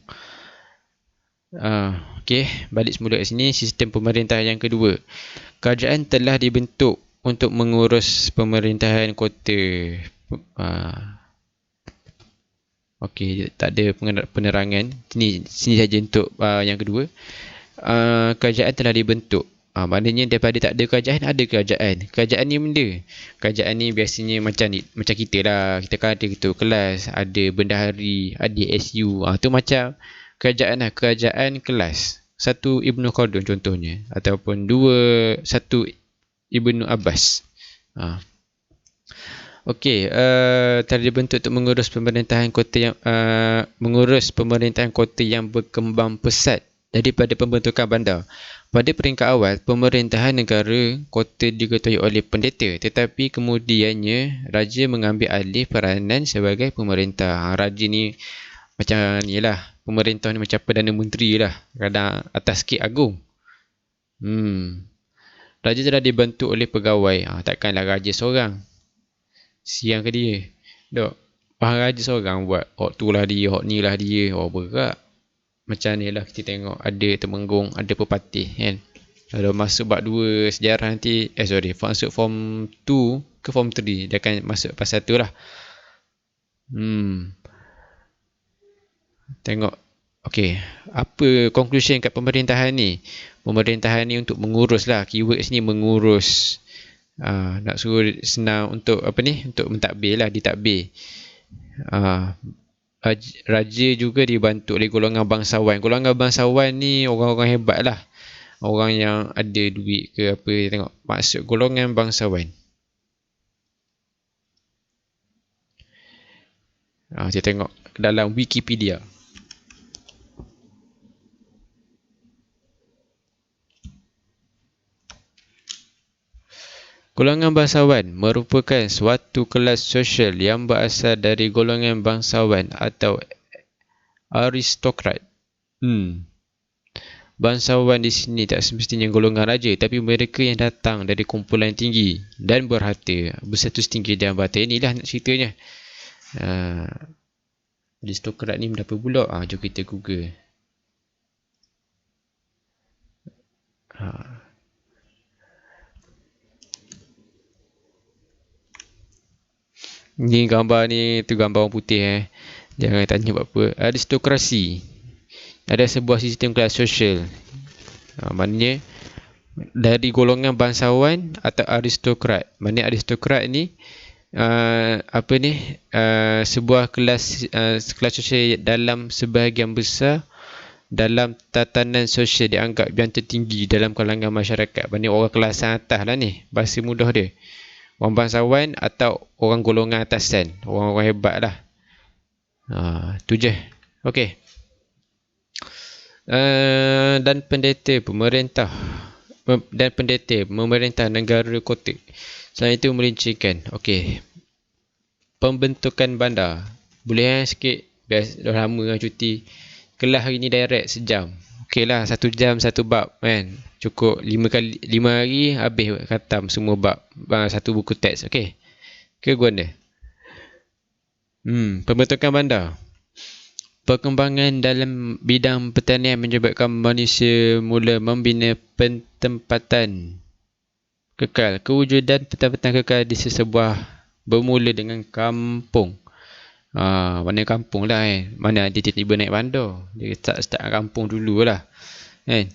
Okey, balik semula kat sini. Sistem pemerintah yang kedua. Kerajaan telah dibentuk untuk mengurus pemerintahan kota. Okey, tak ada penerangan. Sini saja untuk yang kedua. Kerajaan telah dibentuk. Maknanya daripada tak ada kerajaan, ada kerajaan. Kerajaan ni benda. Kerajaan ni biasanya macam kita lah. Kita kan ada ketua kelas, ada bendahari, ada SU. Tu macam kerajaan lah. Kerajaan kelas. Satu Ibnu Khaldun contohnya. Ataupun satu Ibnu Abbas. Okey, telah dibentuk untuk mengurus pemerintahan kota yang berkembang pesat daripada pembentukan bandar. Pada peringkat awal, pemerintahan negara kota diketuai oleh pendeta, tetapi kemudiannya raja mengambil alih peranan sebagai pemerintah. Raja ni macam ni lah, pemerintah ni macam Perdana Menteri lah, kadang atas sikit agung. Raja telah dibantu oleh pegawai. Takkanlah raja seorang, siang ke dia dok, raja seorang buat hok tu lah dia, hok ni lah dia, berat. Macam ni lah kita tengok, ada Temenggung, ada Pepatih kan. Kalau masuk bab 2 sejarah nanti, masuk form 2 ke form 3, dia akan masuk pasal tu lah. Tengok. Okey, apa conclusion kat pemerintahan ni? Pemerintahan ni untuk mengurus lah, keyword sini mengurus. Nak suruh senang untuk untuk mentadbir lah, ditadbir. Raja juga dibantu oleh golongan bangsawan. Golongan bangsawan ni orang-orang hebat lah, orang yang ada duit ke apa. Tengok maksud golongan bangsawan. Kita tengok dalam Wikipedia. Golongan bangsawan merupakan suatu kelas sosial yang berasal dari golongan bangsawan atau aristokrat. Bangsawan di sini tak semestinya golongan raja, tapi mereka yang datang dari kumpulan tinggi dan berharta, berstatus tinggi dan berharta. Inilah ceritanya. Aristokrat ni berapa pula? Jom kita Google. Ni gambar ni, tu gambar orang putih Jangan tanya buat apa. Aristokrasi ada sebuah sistem kelas sosial. Maknanya dari golongan bangsawan atau aristokrat. Maknanya aristokrat ni sebuah kelas sosial dalam sebahagian besar dalam tatanan sosial dianggap yang tertinggi dalam kalangan masyarakat. Maknanya orang kelas atas lah ni, bahasa mudah dia. Orang bangsawan atau orang golongan atasan, orang-orang hebat lah. Tu je. Okey. Dan pendeta pemerintah memerintah negara kota. Selain itu merincikan. Okey. Pembentukan bandar. Boleh sikit. Biasa dah lama lah cuti. Kelas hari ni direct sejam. Okey lah, 1 jam 1 bab kan. Cukup 5 hari habis khatam semua bab. Satu buku teks. Okey. Ke guna. Pembentukan bandar. Perkembangan dalam bidang pertanian menyebabkan manusia mula membina pentempatan kekal. Kewujudan pentempatan kekal di sesebuah bermula dengan kampung. Mana kampung lah kan. Mana dia tiba-tiba naik bandar. Dia start kampung dulu lah. Kan?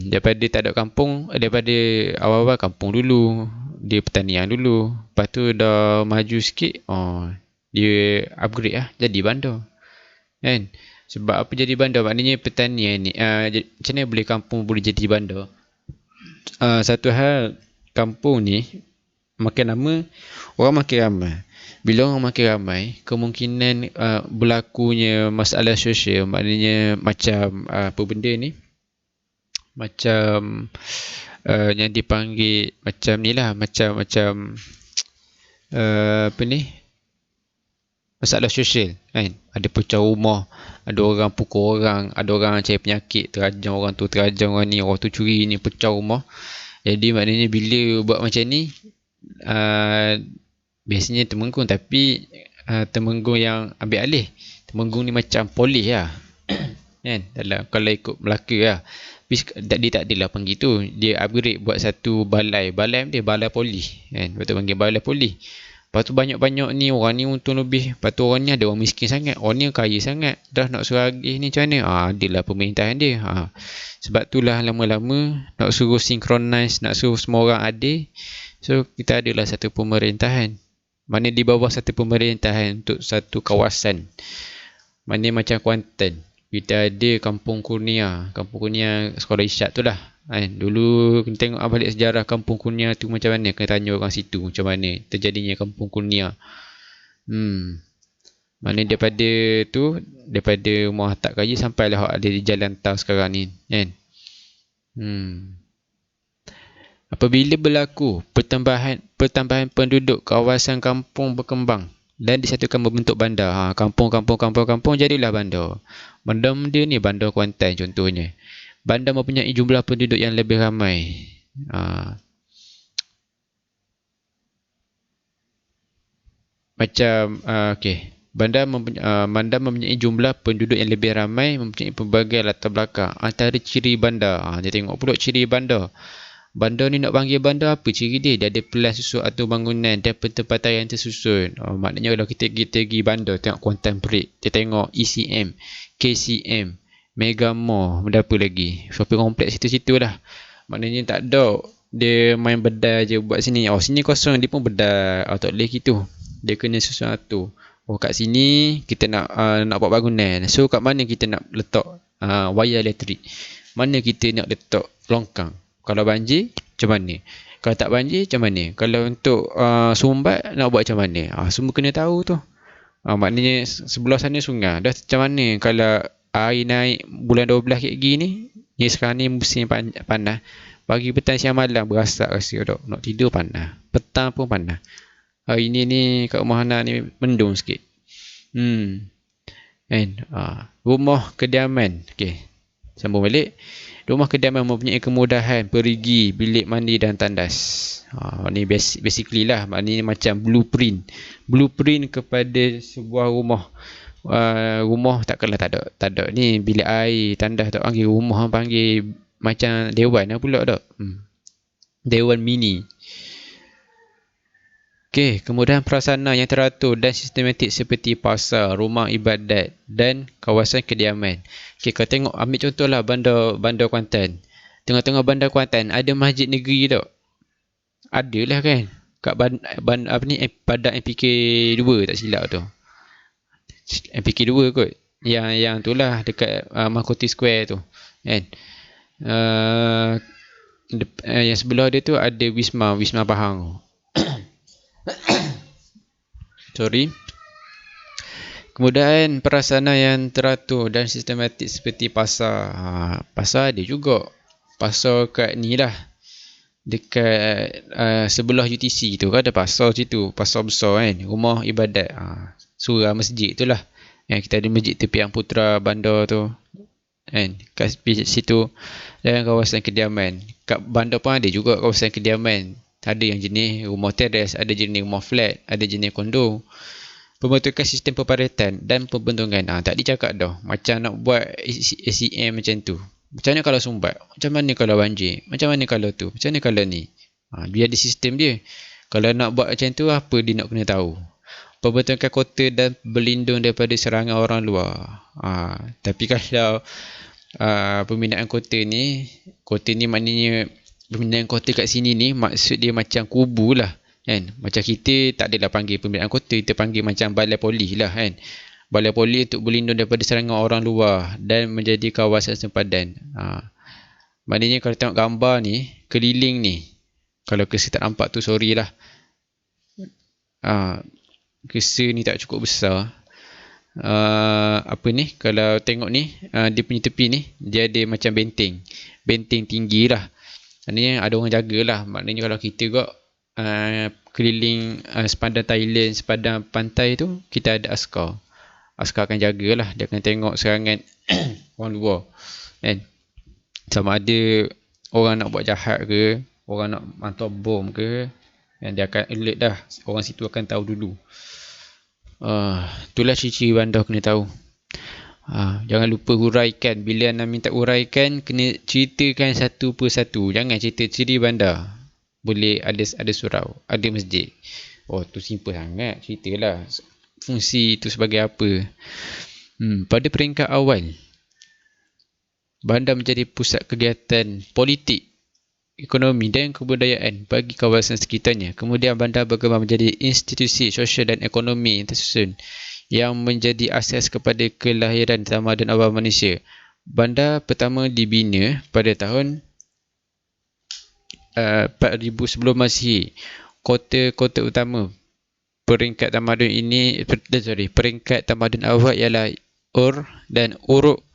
Daripada tak ada kampung, daripada awal-awal kampung dulu. Dia pertanian dulu. Lepas tu dah maju sikit, dia upgrade lah, jadi bandar. Kan? Sebab apa jadi bandar? Maknanya pertanian ni macam mana boleh kampung boleh jadi bandar? Satu hal, kampung ni makin lama orang makin ramai. Bila orang makin ramai, kemungkinan berlakunya masalah sosial, maknanya macam apa benda ni, macam yang dipanggil macam ni lah, macam apa ni, masalah sosial kan. Ada pecah rumah, ada orang pukul orang, ada orang cari penyakit, terajang orang tu, terajang orang ni, orang tu curi ni, pecah rumah. Jadi maknanya bila buat macam ni, biasanya Temenggung, tapi Temenggung yang ambil alih. Temenggung ni macam polis lah kan, dalam kalau ikut Melaka lah. Tapi dia tak adalah panggil tu, dia upgrade buat satu balai dia, balai polis kan, betul panggil balai polis. Lepas tu banyak-banyak ni orang ni untung lebih. Lepas tu orang ni ada orang miskin sangat, orang ni kaya sangat, dah nak suruh agih ni macam mana? Adalah pemerintahan dia. Sebab itulah lama-lama nak suruh synchronize, nak suruh semua orang adil. So kita adalah satu pemerintahan, mana di bawah satu pemerintahan untuk satu kawasan. Mana macam Kuantan, kita ada Kampung Kurnia sekolah Isyad tu lah kan. Dulu kita tengok balik sejarah Kampung Kurnia tu macam mana, kena tanya orang situ macam mana terjadinya Kampung Kurnia. Mana daripada rumah tak kaya sampailah ada di jalan tau sekarang ni kan. Apabila berlaku pertambahan penduduk, kawasan kampung berkembang dan disatukan membentuk bandar. Kampung jadilah bandar. Bandar ni bandar Kuantan contohnya. Bandar mempunyai jumlah penduduk yang lebih ramai. Okey. Bandar mempunyai jumlah penduduk yang lebih ramai, mempunyai pelbagai latar belakang. Antara ciri bandar, dia tengok pula ciri bandar. Bandar ni nak panggil bandar apa ciri dia? Dia ada pelan susun atau bangunan dan pentempatan yang tersusun. Maknanya kalau kita pergi bandar, tengok Kuantan Break, kita tengok ECM, KCM, Mega Mall, benda apa lagi, shopping kompleks situ-situ lah. Maknanya tak ada dia main bedal je buat sini. Sini kosong, dia pun bedal. Tak boleh gitu, dia kena susun atur. Kat sini kita nak buat bangunan, so kat mana kita nak letak wayar elektrik, mana kita nak letak longkang. Kalau banjir macam mana, kalau tak banjir macam mana, kalau untuk sumbat nak buat macam mana, semua kena tahu tu. Maknanya sebelah sana sungai, dah macam mana kalau air naik bulan 12 kayak gini ni, sekarang ni musim panas, pagi petang siang malam berasak rasa dok, nak tidur panas, petang pun panas. Hari ni kat rumah anak ni mendung sikit. Rumah kediaman. Okey, sambung balik. Rumah kediaman mempunyai kemudahan perigi, bilik mandi dan tandas. Ni basically lah, maknanya macam blueprint kepada sebuah rumah. Rumah takkanlah tak ada ni bilik air, tandas tak panggil rumah, panggil macam dewan lah pula tak. Dewan mini. Okey, kemudahan prasarana yang teratur dan sistematik seperti pasar, rumah ibadat dan kawasan kediaman. Okey, kau tengok, ambil contohlah bandar Kuantan. Tengok-tengok bandar Kuantan, ada masjid negeri tak? Adalah kan? Kat Padang MPK 2 tak silap tu. MPK 2 kot. Yang tu lah dekat Mahkota Square tu. Kan? Yang sebelah dia tu ada Wisma Pahang. Sorry. Kemudahan prasarana yang teratur dan sistematik seperti pasar. Pasar ada juga. Pasar kat ni lah. Dekat sebelah UTC tu kan ada pasar situ. Pasar besar kan. Rumah ibadat. Surau masjid tu lah. Yang kita ada masjid tepi Yang Putra Bandar tu. Kan. Kat situ. Dan kawasan kediaman. Kat bandar pun ada juga kawasan kediaman. Ada yang jenis rumah teres. Ada jenis rumah flat. Ada jenis kondo. Pembentukan sistem pemparatan dan pembentungan. Tak dicakap dah. Macam nak buat SEM macam tu. Macam mana kalau sumbat? Macam mana kalau banjir? Macam mana kalau tu? Macam mana kalau ni? Biar ada sistem dia. Kalau nak buat macam tu, apa dia nak kena tahu? Pembentukan kota dan berlindung daripada serangan orang luar. Tapi kalau pembinaan kota ni maknanya pembinaan kota kat sini ni maksud dia macam kubu lah. Kan? Macam kita tak adalah panggil pembinaan kota, kita panggil macam balai polis lah kan. Balai polis untuk berlindung daripada serangan orang luar dan menjadi kawasan sempadan. Maknanya kalau tengok gambar ni, keliling ni, kalau kersa tak nampak tu sorry lah. Kersa ni tak cukup besar. Kalau tengok ni, dia punya tepi ni, dia ada macam benteng. Benteng tinggi lah. Maknanya ada orang jaga lah. Maknanya kalau kita kot keliling sepanjang Thailand, sepanjang pantai tu, kita ada askar. Askar akan jagalah. Dia akan tengok serangan orang luar. Kan? Sama ada orang nak buat jahat ke, orang nak hantar bom ke, kan? Dia akan alert dah. Orang situ akan tahu dulu. Itulah ciri-ciri bandar kena tahu. Jangan lupa huraikan. Bila anda minta huraikan, kena ceritakan satu persatu. Jangan cerita ciri bandar. Boleh ada surau, ada masjid. Tu simple sangat ceritalah. Fungsi itu sebagai apa? Pada peringkat awal, bandar menjadi pusat kegiatan politik, ekonomi dan kebudayaan bagi kawasan sekitarnya. Kemudian bandar berkembang menjadi institusi sosial dan ekonomi yang tersusun yang menjadi asas kepada kelahiran tamadun awal manusia. Bandar pertama dibina pada tahun 4000 sebelum Masihi. Kota-kota utama peringkat tamadun awal ialah Ur dan Uruk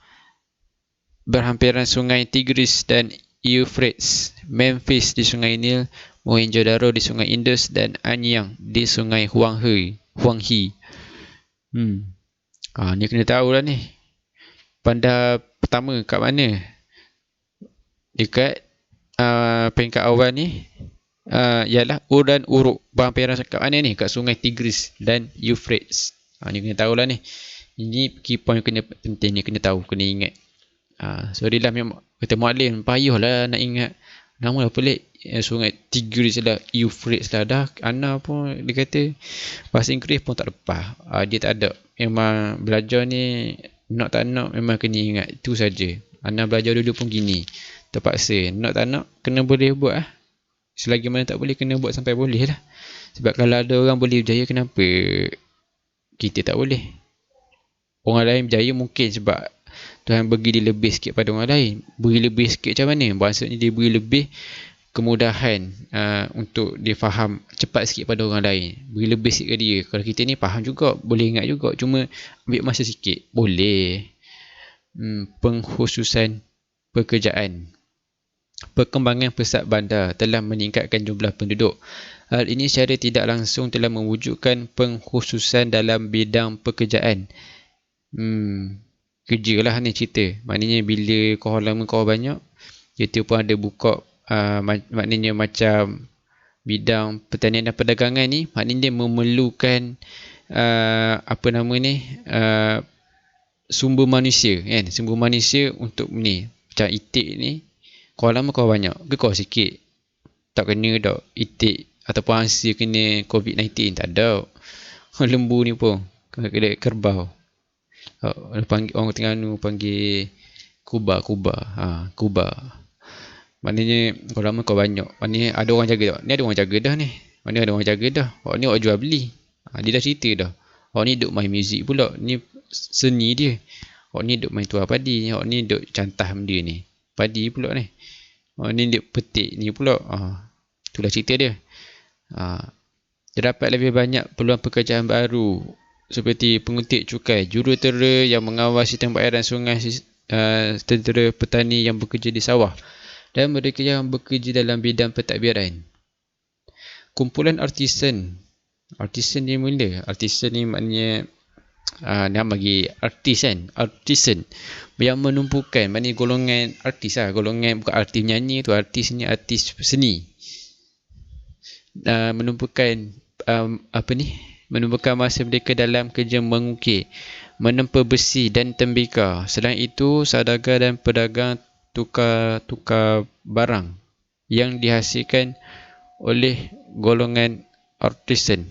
berhampiran sungai Tigris dan Euphrates, Memphis di sungai Nil, Mohenjo-daro di sungai Indus dan Anyang di sungai Huanghe. Ni kena tahu lah ni. Bandar pertama kat mana? Dekat peringkat awal ni ialah Ur dan Uruk berhampiran kat mana ni? Kat sungai Tigris dan Euphrates. Ni kena tahu lah ni. Ini key point kena penting ni, kena tahu, kena ingat. Sorry lah, memang kata mu'alim payah lah nak ingat nama lah pelik. Sungai Tigris lah, Euphrates lah. Dah Ana pun dia kata bahasa Inggeris pun tak lepas. Dia tak ada. Memang belajar ni nak tak nak memang kena ingat. Itu saja. Ana belajar dulu pun gini. Terpaksa. Nak tak nak kena boleh buat lah. Selagi mana tak boleh, kena buat sampai boleh lah. Sebab kalau ada orang boleh berjaya, kenapa kita tak boleh? Orang lain berjaya mungkin sebab Tuhan bagi dia lebih sikit pada orang lain. Beri lebih sikit macam mana? Maksudnya dia beri lebih kemudahan untuk dia faham cepat sikit pada orang lain. Beri lebih sikit ke dia. Kalau kita ni faham juga, boleh ingat juga, cuma ambil masa sikit. Boleh. Pengkhususan pekerjaan. Perkembangan pesat bandar telah meningkatkan jumlah penduduk. Hal ini secara tidak langsung telah mewujudkan pengkhususan dalam bidang pekerjaan. Kerja lah ni cerita. Maknanya bila korang lama korang banyak, kita pun ada buka maknanya macam bidang pertanian dan perdagangan ni, maknanya dia memerlukan sumber manusia kan. Sumber manusia untuk ni. Macam itik ni, korang lama korang banyak ke korang sikit? Tak kena tak itik ataupun angsa kena COVID-19, tak ada. Lembu ni pun kena kerbau. Orang Terengganu panggil kuba. Maknanya kalau lama kau banyak. Maknanya ada orang jaga tak? Ni ada orang jaga dah ni. Maknanya ada orang jaga dah. Orang ni orang jual beli. Dia dah cerita dah. Orang ni duk main muzik pula. Ni seni dia. Orang ni duk main tuah padi. Orang ni duk cantah benda ni. Padi pula ni. Orang ni duk petik ni pula. Itulah cerita dia. Terdapat lebih banyak peluang pekerjaan baru seperti penguntit cukai, jurutera yang mengawal sistem pembayaran sungai, tentera petani yang bekerja di sawah, dan mereka yang bekerja dalam bidang pentadbiran. Kumpulan artisan. Artisan ni mula. Artisan ni maknanya nama bagi artis kan. Artisan yang menumpukan, maknanya golongan artis lah. Golongan bukan artis menyanyi tu, artis ni artis seni. Menumpukan menumpukan masa mereka dalam kerja mengukir, menempa besi dan tembikar. Selain itu, saudagar dan pedagang tukar barang yang dihasilkan oleh golongan artisan.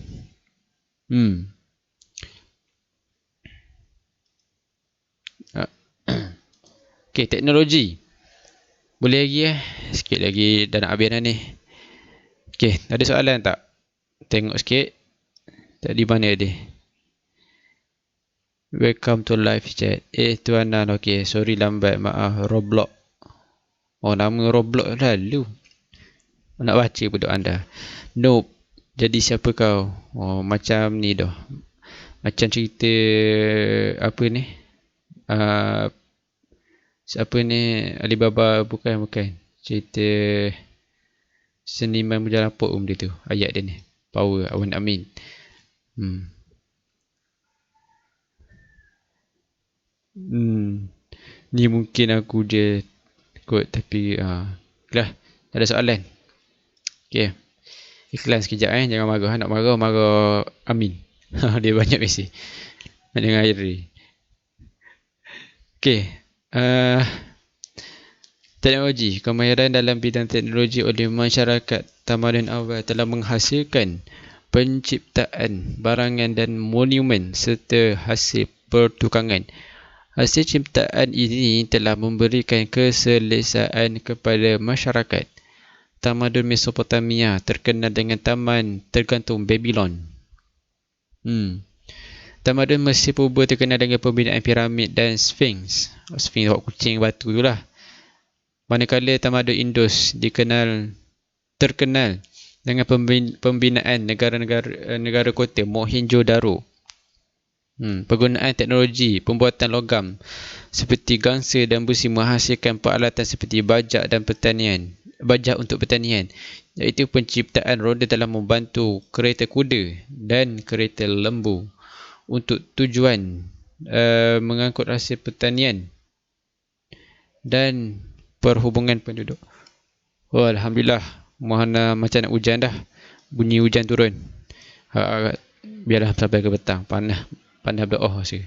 Okey, teknologi. Boleh lagi sikit lagi dah nak habis dah ni. Okey, ada soalan tak? Tengok sikit. Tadi mana dia? Welcome to live chat. Tuanan, okey, sorry lambat, maaf. Roblox. Oh, nama Roblox lalu. Nak baca pun anda. Nope. Jadi siapa kau? Oh, macam ni dah. Macam cerita apa ni? Siapa ni? Alibaba bukan. Cerita Seniman Berjalan Pok dia tu. Ayat dia ni. Power Awan Amin. Ni mungkin aku je kot, tapi lah, tak ada soalan. Okay, iklan sekejap jangan marah. Nak marah Amin. Dia banyak mesej nak dengar Airi. Okay, teknologi. Kemahiran dalam bidang teknologi oleh masyarakat tamadun awal telah menghasilkan penciptaan barangan dan monumen serta hasil pertukangan. Hasil ciptaan ini telah memberikan keselesaan kepada masyarakat. Tamadun Mesopotamia terkenal dengan taman tergantung Babylon. Tamadun Mesir Purba terkenal dengan pembinaan piramid dan Sphinx. Sphinx buat kucing batu tu lah. Manakala tamadun Indus terkenal dengan pembinaan negara kota Mohenjo-daro. Penggunaan teknologi pembuatan logam seperti gangsa dan besi menghasilkan peralatan seperti bajak untuk pertanian, iaitu penciptaan roda telah membantu kereta kuda dan kereta lembu untuk tujuan mengangkut hasil pertanian dan perhubungan penduduk. Alhamdulillah, macam nak hujan dah. Bunyi hujan turun. Biarlah sampai ke petang. Panas berdoa rasa.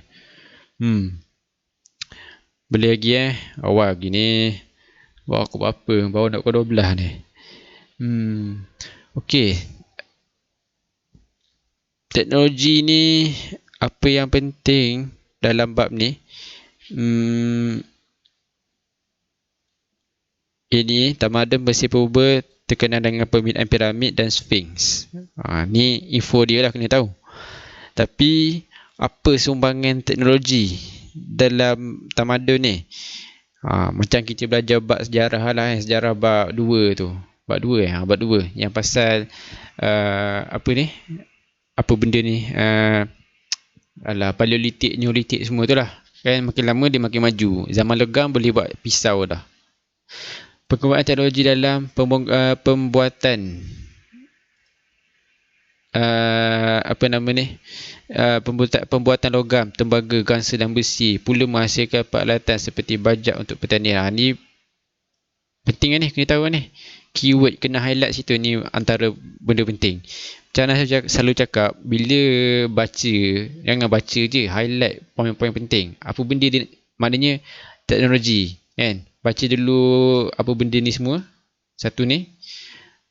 Boleh lagi awal gini. Bawa aku berapa? Bawa nak pukul 12 ni. Okey. Teknologi ni, apa yang penting dalam bab ni? Ini tamadun Mesir Purba terkenal dengan pembinaan piramid dan Sphinx. Ni info dia lah, kena tahu. Tapi apa sumbangan teknologi dalam tamadun ni? Macam kita belajar bab sejarah lah, sejarah bab 2 tu. Bab 2 yang pasal apa ni? Apa benda ni? Paleolitik, Neolitik semua tu lah. Kan makin lama dia makin maju. Zaman logam boleh buat pisau dah. Perkembangan teknologi dalam pembuatan pembuatan logam, tembaga, gangsa dan besi pula menghasilkan peralatan seperti bajak untuk pertanian. Ni penting ni, kena tahu ni. Keyword kena highlight situ ni, antara benda penting. Macam mana saya selalu cakap, bila baca, jangan baca je, highlight poin-poin penting. Apa benda dia, maknanya teknologi kan. Baca dulu apa benda ni semua, satu ni.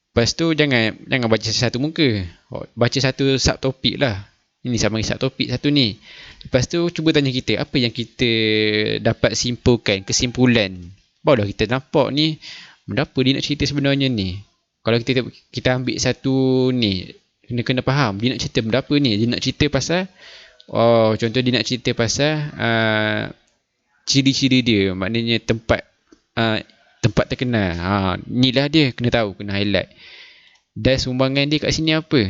Lepas tu jangan baca satu muka. Baca satu subtopik lah. Ini sama subtopik satu ni. Lepas tu cuba tanya kita, apa yang kita dapat simpulkan, kesimpulan. Barulah kita nampak ni, benda apa dia nak cerita sebenarnya ni. Kalau kita ambil satu ni, kena faham dia nak cerita benda apa ni. Dia nak cerita pasal, contoh dia nak cerita pasal ciri-ciri dia, maknanya tempat terkenal. Inilah dia kena tahu, kena highlight. Dan sumbangan dia kat sini apa?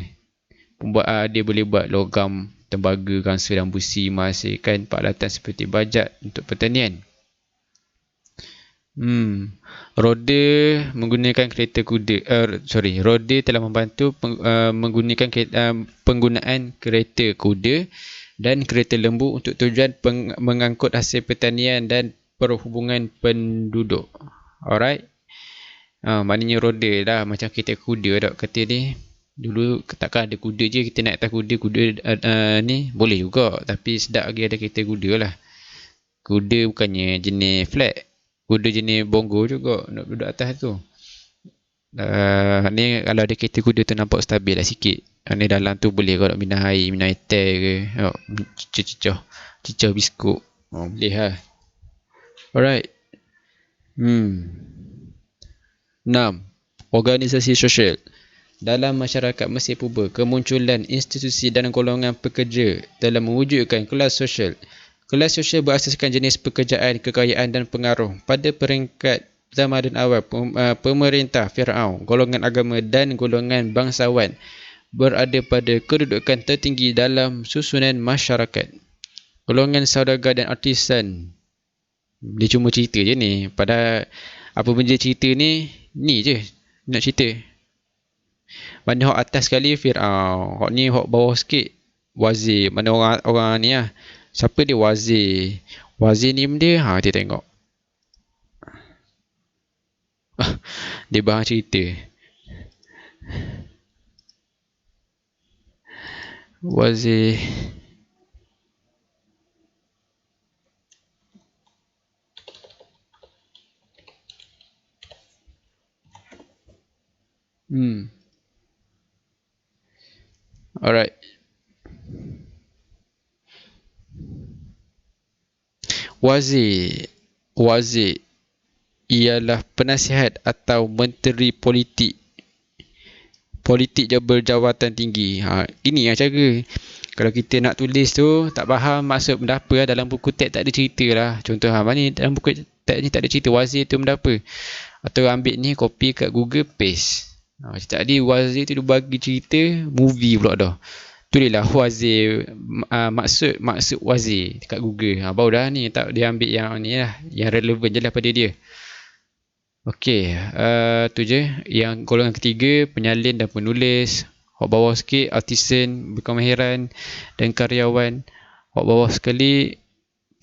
Dia boleh buat logam, tembaga, gangsa dan busi, menghasilkan peralatan seperti bajak untuk pertanian. Roda menggunakan kereta kuda. Roda telah membantu menggunakan penggunaan kereta kuda dan kereta lembu untuk tujuan mengangkut hasil pertanian dan perhubungan penduduk. Alright. Maknanya roda lah macam kereta kuda tak kata ni. Dulu takkan ada kuda je, kita naik atas kuda ni boleh juga, tapi sedap lagi ada kereta kuda lah. Kuda bukannya jenis flat, kuda jenis bongo juga nak duduk atas tu. Ni kalau ada kereta kuda tu nampak stabil lah sikit. Ni dalam tu boleh kau nak minum air, minum air teh ke, cicah biskut, boleh lah. Alright. 6. Organisasi sosial. Dalam masyarakat Mesir Purba, kemunculan institusi dan golongan pekerja dalam mewujudkan kelas sosial. Kelas sosial berasaskan jenis pekerjaan, kekayaan dan pengaruh. Pada peringkat Tamadun awal, pemerintah Firaun, golongan agama dan golongan bangsawan berada pada kedudukan tertinggi dalam susunan masyarakat. Golongan saudagar dan artisan, dia cuma cerita je ni. Pada apa benda cerita ni je nak cerita. Mana hak atas sekali Fir'aun, hak ni hak bawah sikit wazir. Mana orang ni lah, siapa dia wazir. Wazir ni benda kita tengok. Dia bahan cerita. Wazir. Alright. Wazir ialah penasihat atau menteri politik berjawatan tinggi. Ini yang cara. Kalau kita nak tulis tu tak faham maksud benda apa lah, dalam buku teks tak ada cerita lah. Contoh mana dalam buku teks ni tak ada cerita wazir tu benda apa. Atau ambil ni copy kat Google paste. Tadi wazir tu dia bagi cerita movie pula dah. Tulislah wazir, maksud wazir dekat Google. Baru dah ni tak dia ambil yang ni lah, yang relevan je lah pada dia. Okey, tu je. Yang golongan ketiga, penyalin dan penulis. Hak bawah sikit, artisan, berkemahiran dan karyawan. Hak bawah sekali,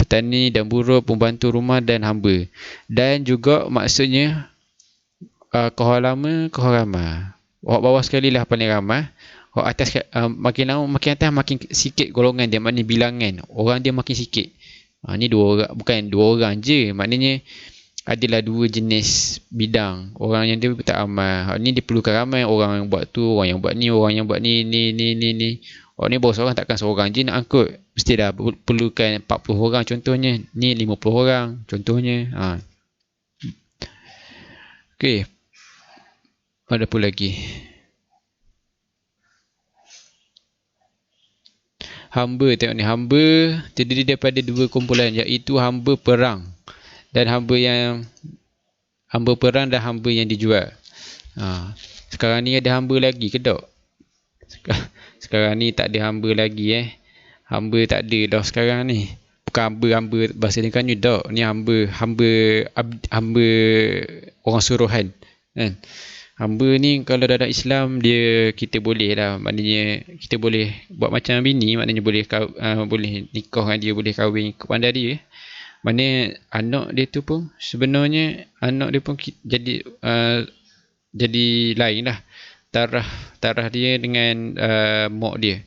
petani dan buruh, pembantu rumah dan hamba. Dan juga maksudnya kohor lama, kohor ramah. Hak bawah sekali lah paling ramah. Hak atas makin lama makin atas makin sikit golongan dia, maknanya bilangan orang dia makin sikit. Ni dua orang, bukan dua orang je, maknanya adalah dua jenis bidang. Orang yang dia tak amal, ni diperlukan ramai orang yang buat tu, orang yang buat ni, orang yang buat ni. Orang ni bawa seorang, takkan seorang je nak angkut, mesti dah perlukan 40 orang contohnya, ni 50 orang contohnya. Okey, ada apa lagi? Hamba, tengok ni, hamba terdiri daripada dua kumpulan, iaitu hamba perang dan hamba yang dijual. Sekarang ni ada hamba lagi ke tak? Sekarang ni tak ada hamba lagi Hamba tak ada dah sekarang ni. Bukan hamba bahasa Melayu tak. Ni hamba orang suruhan kan. Hamba ni kalau dalam Islam kita boleh lah, maknanya kita boleh buat macam bini, maknanya boleh nikah dengan dia, boleh kahwin kepada dia. Mana anak dia tu pun sebenarnya anak dia pun jadi lain lah. Tarah dia dengan mak dia.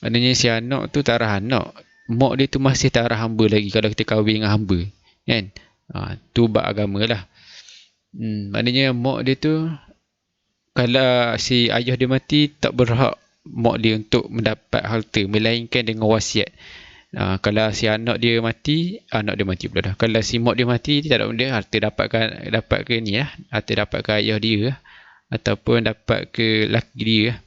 Maknanya si anak tu tarah anak, mak dia tu masih tarah hamba lagi kalau kita kahwin dengan hamba kan. Tu bab agama lah. Maknanya mak dia tu, kalau si ayah dia mati, tak berhak mak dia untuk mendapat harta melainkan dengan wasiat. Kalau si anak dia mati pula dah. Kalau si mak dia mati, dia tak ada benda, harta dapat ke ni lah, harta dapat ke ayah dia lah, ataupun dapat ke laki dia lah.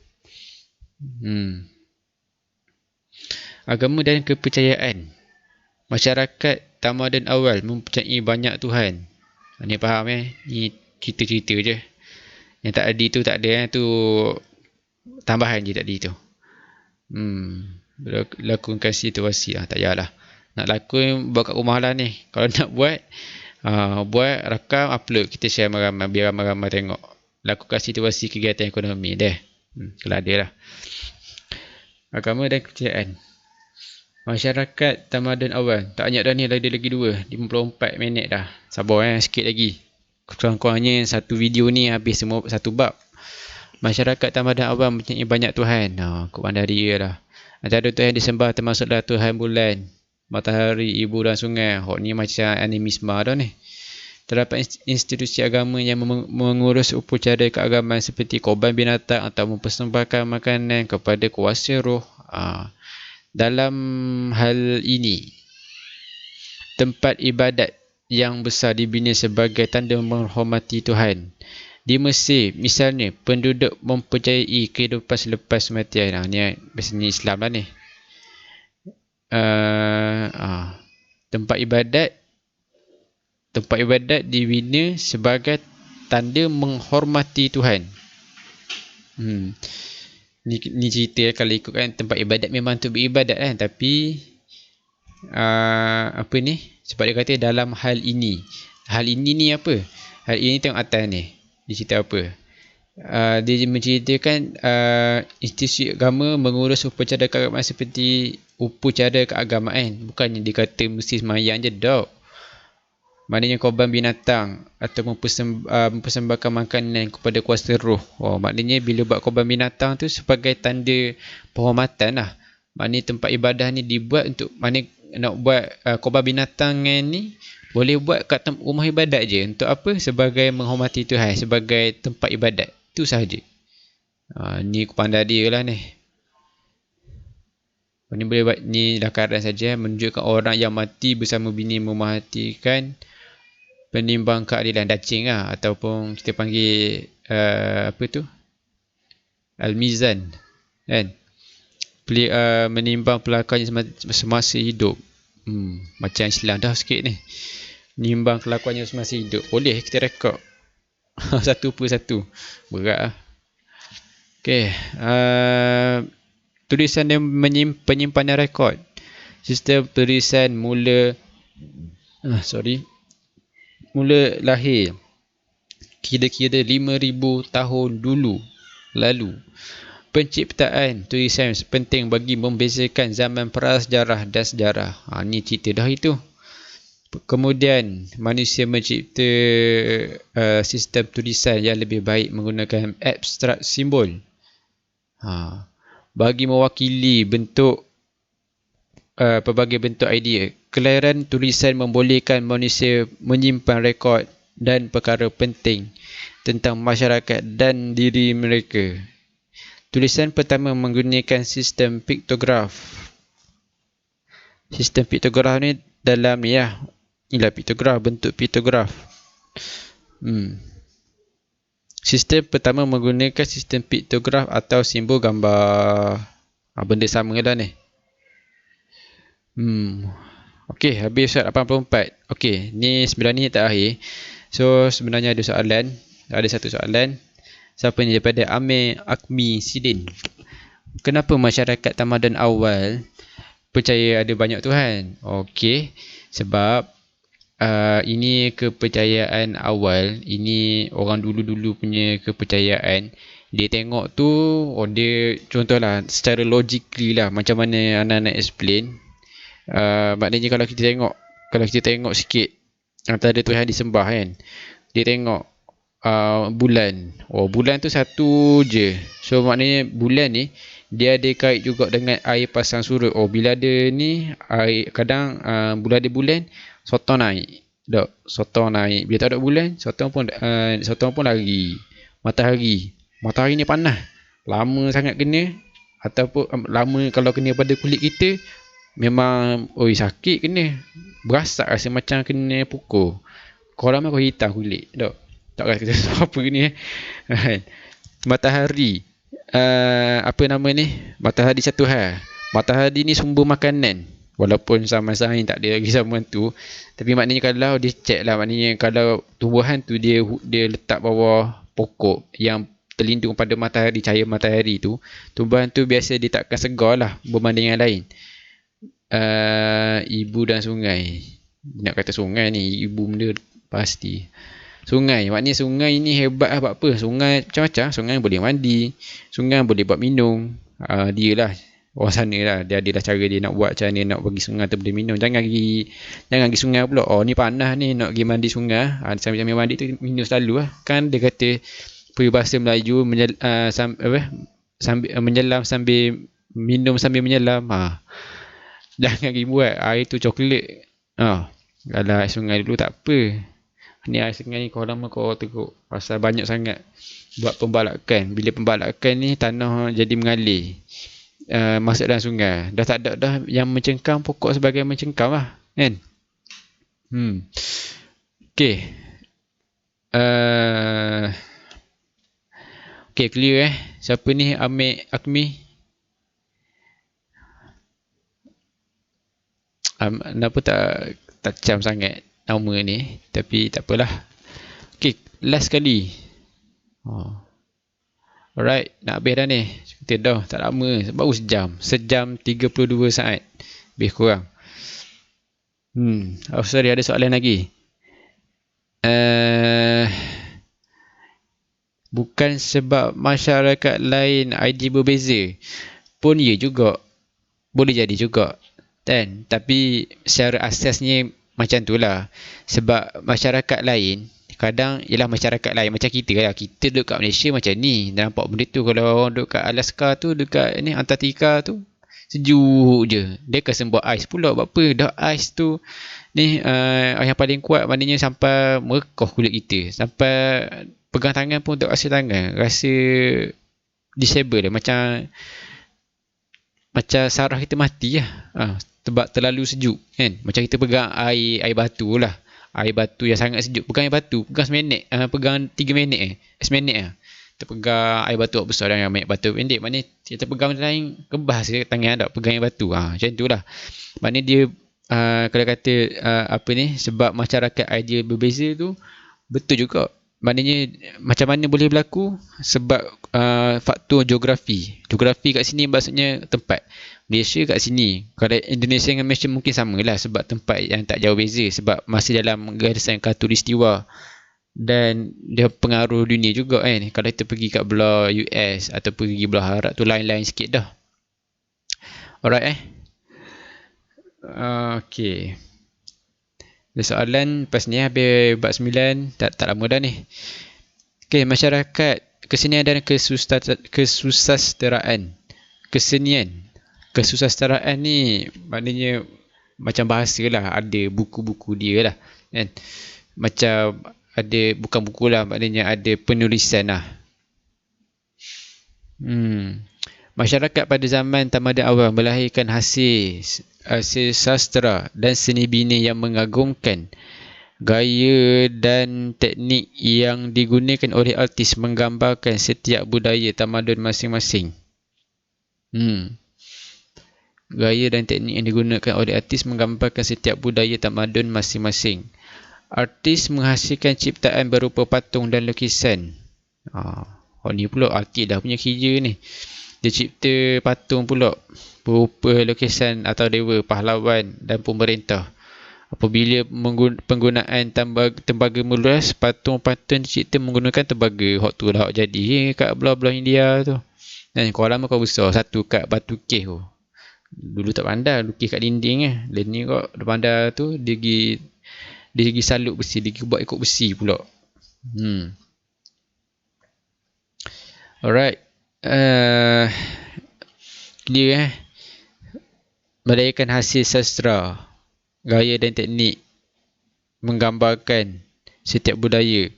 Agama dan kepercayaan. Masyarakat tamadun awal mempunyai banyak Tuhan. Ni faham ni cerita-cerita je. Yang tak ada tu tak ada tu tambahan je tadi tu. Lakukan situasi tak payahlah. Nak lakon buat kat rumah lah ni. Kalau nak buat, buat rakam, upload, kita share ramai-ramai biar ramai-ramai tengok. Lakukan situasi kegiatan ekonomi deh. Kalau ada lah. Agama dan kepercayaan. Masyarakat tamadun awal. Tak banyak dah ni, lagi 54 minit dah. Sabar sikit lagi. Kurang-kurangnya satu video ni habis semua satu bab. Masyarakat tamadun awal mempunyai banyak Tuhan. Kuat dia lah. Antara Tuhan disembah termasuklah Tuhan bulan, matahari, ibu dan sungai. Ni macam animisme dah ni. Terdapat institusi agama yang mengurus upacara keagamaan seperti korban binatang atau mempersembahkan makanan kepada kuasa roh. Dalam hal ini, tempat ibadat yang besar dibina sebagai tanda menghormati Tuhan. Di Mesir, misalnya, penduduk mempercayai kehidupan selepas kematian. Ni biasanya Islam lah ni. Tempat ibadat dibina sebagai tanda menghormati Tuhan. Ni cerita kalau ikutkan tempat ibadat memang untuk beribadat kan, tapi sebab dia kata dalam hal ini. Hal ini ni apa? Hal ini tengok atas ni. Dia cerita apa? Dia menceritakan institusi agama mengurus upacara keagamaan seperti upacara keagamaan. Bukannya dia kata mesti semayang je, tak. Maknanya korban binatang atau mempersembahkan makanan kepada kuasa roh. Maknanya bila buat korban binatang tu sebagai tanda penghormatan lah. Maknanya tempat ibadah ni dibuat untuk, maknanya nak buat korban binatang ni boleh buat kat rumah ibadat je. Untuk apa? Sebagai menghormati Tuhan, sebagai tempat ibadat. Itu sahaja. Ni pandai dia lah ni. Ni boleh buat ni lakaran saja, menunjukkan orang yang mati bersama bini memahatikan penimbang keadilan, dacing lah, ataupun kita panggil Al-Mizan kan, menimbang pelakuannya semasa hidup. Macam Islam dah sikit ni, menimbang kelakuannya semasa hidup. Boleh kita rekod satu persatu, berat lah. Okay, tulisan dan penyimpanan rekod. Sistem tulisan mula lahir kira-kira 5,000 tahun lalu. Penciptaan tulisan penting bagi membezakan zaman prasejarah dan sejarah. Ni cerita dah itu. Kemudian manusia mencipta sistem tulisan yang lebih baik menggunakan abstrak simbol. Bagi mewakili pelbagai bentuk idea. Kelahiran tulisan membolehkan manusia menyimpan rekod dan perkara penting tentang masyarakat dan diri mereka. Tulisan pertama menggunakan sistem piktograf. Sistem piktograf ni dalam ni lah. Inilah piktograf, bentuk piktograf. Sistem pertama menggunakan sistem piktograf atau simbol gambar. Benda sama lah ni. Okey, habis surat 84. Okey, ni 9 ni terakhir. So sebenarnya ada soalan. Ada satu soalan. Siapa ni? Daripada Amir Akmi Sidin. Kenapa masyarakat tamadun awal percaya ada banyak Tuhan? Okey, sebab ini kepercayaan awal. Ini orang dulu-dulu punya kepercayaan. Dia tengok tu, dia contohlah secara logically lah, macam mana anak-anak explain. Maknanya kalau kita tengok sikit antara Tuhan disembah kan, dia tengok bulan. Bulan tu satu je. So maknanya bulan ni dia ada kait juga dengan air pasang surut. Bila ada ni air, kadang bila ada bulan, sotong naik. Sotong naik. Bila tak ada bulan, sotong pun lari. Matahari ni panas. Lama sangat kena, ataupun lama kalau kena pada kulit kita, memang sakit kena. Berasak rasa macam kena pukul. Kau lama kau hitam kulit. Tak rasa apa ni. Matahari. Matahari satu hal. Matahari ni sumber makanan. Walaupun zaman sains tak ada lagi zaman tu. Tapi maknanya kalau dia check lah. Maknanya kalau tumbuhan tu dia letak bawah pokok yang terlindung pada matahari, cahaya matahari tu, tumbuhan tu biasa dia takkan segar lah berbanding yang lain. Ibu dan sungai. Nak kata sungai ni, ibu benda pasti. Sungai, maknanya sungai ni hebat lah. Buat apa? Sungai macam-macam. Sungai boleh mandi, sungai boleh buat minum. Dia lah orang sana lah, dia adalah cara dia nak buat, macam mana nak bagi sungai tu boleh minum. Jangan pergi sungai pula, oh ni panas ni, nak pergi mandi sungai, sambil mandi tu minum selalu lah. Kan dia kata peribahasa Melayu, menyelam sambil minum sambil menyelam. Jangan pergi buat air tu coklat. Kalau air sungai dulu tak apa, ni air sungai ni kau lama kau teruk pasal banyak sangat buat pembalakan. Bila pembalakan ni tanah jadi mengalir, masuk dalam sungai, dah tak ada dah yang mencengkam, pokok sebagai mencengkam lah kan. Okay, okay, clear siapa ni? Amir Akmi. Kenapa tak cam sangat nama ni, tapi tak apalah. Okay, last kali. Alright, nak habis dah ni. Kita dah tak lama, baru sejam 32 saat lebih kurang. Sorry, ada soalan lagi? Bukan sebab masyarakat lain ID berbeza pun ya juga, boleh jadi juga kan, tapi secara asasnya macam tu lah. Sebab masyarakat lain kadang ialah masyarakat lain macam kita lah. Kita duduk kat Malaysia macam ni, nampak benda tu. Kalau orang duduk kat Alaska tu, dekat ni Antartika tu, sejuk je, dia akan buat ais pula. Buat apa? Dah ais tu ni yang paling kuat, maknanya sampai merekoh kulit kita, sampai pegang tangan pun tak rasa tangan, rasa disable lah. Macam saraf kita mati lah. Sebab terlalu sejuk kan. Macam kita pegang air batu lah, air batu yang sangat sejuk, pegang air batu, pegang seminit, pegang 3 minit seminit lah, kita pegang air batu besar dan air batu pendek, maknanya kita pegang lain kebas ke tangan tak pegang air batu. Macam tu lah, maknanya dia kalau kata sebab masyarakat idea berbeza tu, betul juga. Maknanya macam mana boleh berlaku? Sebab faktor geografi kat sini, maksudnya tempat. Malaysia kat sini, kalau Indonesia dengan Malaysia mungkin sama lah, sebab tempat yang tak jauh beza, sebab masih dalam garisan khatulistiwa, dan dia pengaruh dunia juga kan. Kalau kita pergi kat belah US atau pergi belah Arab tu lain-lain sikit dah. Alright okay, ada soalan lepas ni habis bab 9, tak lama dah ni. Okay, masyarakat, kesenian dan kesusasteraan. Kesusasteraan ni maknanya macam bahasa lah, ada buku-buku dia lah kan. Macam ada, bukan buku lah, maknanya ada penulisan lah. Masyarakat pada zaman tamadun awal melahirkan hasil sastra dan seni bina yang mengagumkan. Gaya dan teknik yang digunakan oleh artis menggambarkan setiap budaya tamadun masing-masing. Gaya dan teknik yang digunakan oleh artis menggambarkan setiap budaya tamadun masing-masing. Artis menghasilkan ciptaan berupa patung dan lukisan. Ni pula artis dah punya kerja ni. Dia cipta patung pula berupa lukisan atau dewa, pahlawan dan pemerintah. Apabila penggunaan tembaga meluas, patung-patung dicipta menggunakan tembaga. Hak tu lah jadi kat belah-belah India tu. Dan kau lama kau besar satu kat batu keh tu. Dulu tak pandai lukis kat dinding Dan ni kau dah pandai tu, dia pergi salut besi, dia pergi buat ikut besi pula. Alright, clear melahirkan hasil sastra, gaya dan teknik menggambarkan setiap budaya.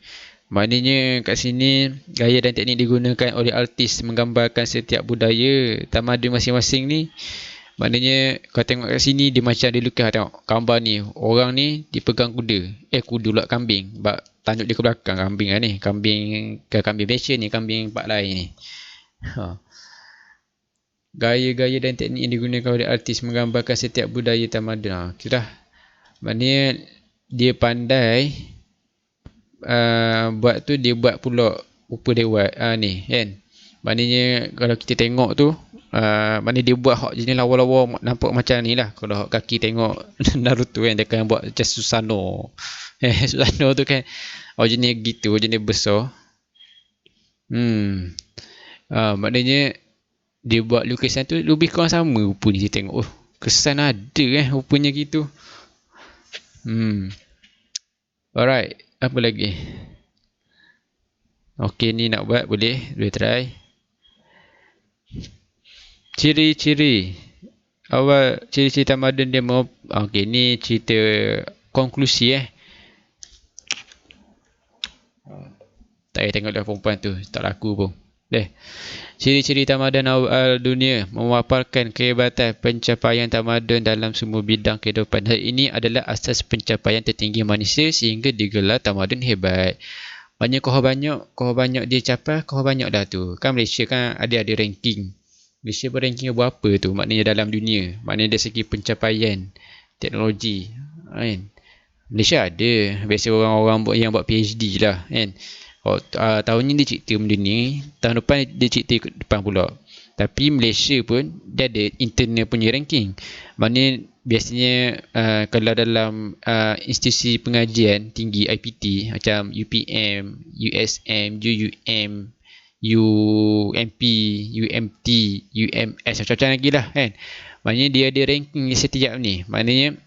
Maknanya kat sini gaya dan teknik digunakan oleh artis menggambarkan setiap budaya tamadun masing-masing ni. Maknanya kau tengok kat sini, dia macam dia lukis, tengok gambar ni, orang ni dipegang kuda, kuda pula kambing, tajuk dia ke belakang, kambing lah ni, kambing Malaysia ni, kambing empat lain ni. Gaya-gaya dan teknik yang digunakan oleh artis menggambarkan setiap budaya tamadun. Itulah, maknanya dia pandai buat tu, dia buat pula rupa dia buat ni kan. Maknanya kalau kita tengok tu maknanya dia buat hak jenis lawa-lawa nampak macam ni lah. Kalau kaki tengok Naruto kan, dia akan buat macam Susanoo. Susanoo tu kan jenis gitu, jenis besar. Maknanya dia buat lukisan tu lebih kurang sama rupa ni. Dia tengok kesan ada rupanya gitu. Alright, apa lagi? Okey, ni nak buat boleh try. Ciri-ciri awal, ciri-ciri tamadun dia mau. Okey, ni cerita konklusi Tak payah tengok dah perempuan tu, tak laku pun. Ciri-ciri tamadun awal dunia memaparkan kehebatan pencapaian tamadun dalam semua bidang kehidupan. Hal ini adalah asas pencapaian tertinggi manusia sehingga digelar tamadun hebat. Maknanya kau banyak dia capai, kau banyak dah tu. Kan Malaysia kan ada ranking. Malaysia pun ranking berapa tu? Maknanya dalam dunia. Maknanya dari segi pencapaian teknologi. Kan? Malaysia ada. Biasa orang-orang yang buat PhD lah. Kan? Tahun ni dia cipta benda ni. Tahun depan dia cipta depan pula. Tapi Malaysia pun dia ada internal punya ranking. Maknanya biasanya kalau dalam institusi pengajian tinggi IPT macam UPM, USM, UUM, UMP, UMT, UMS, macam-macam lagi lah kan. Maknanya dia ada ranking setiap ni. Maknanya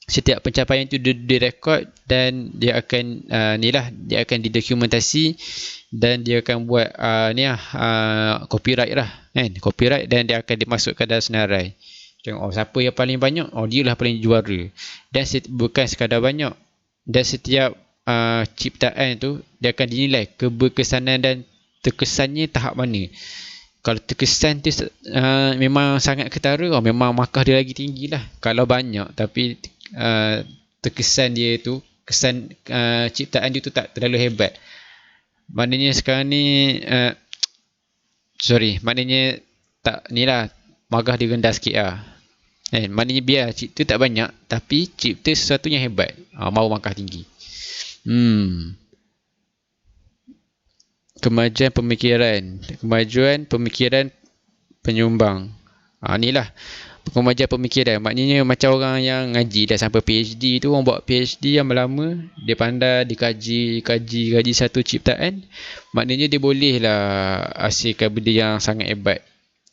setiap pencapaian tu direkod dan dia akan dia akan didokumentasi dan dia akan buat copyright lah kan, copyright, dan dia akan dimasukkan dalam senarai. Tengok siapa yang paling banyak, dia lah paling juara. Dan bukan sekadar banyak, dan setiap ciptaan tu dia akan dinilai keberkesanan dan terkesannya tahap mana. Kalau terkesan tu memang sangat ketara, memang markah dia lagi tinggi lah. Kalau banyak tapi terkesan dia tu, kesan ciptaan dia tu tak terlalu hebat, maknanya sekarang ni maknanya tak ni lah, markah dia rendah sikit lah. Maknanya biar cipta tak banyak tapi cipta sesuatu yang hebat, mau markah tinggi. Kemajuan pemikiran penyumbang. Inilah kemajuan pemikiran. Maknanya macam orang yang ngaji dah sampai PhD tu, orang buat PhD yang lama, dia pandai, dikaji satu ciptaan, maknanya dia boleh lah hasilkan benda yang sangat hebat.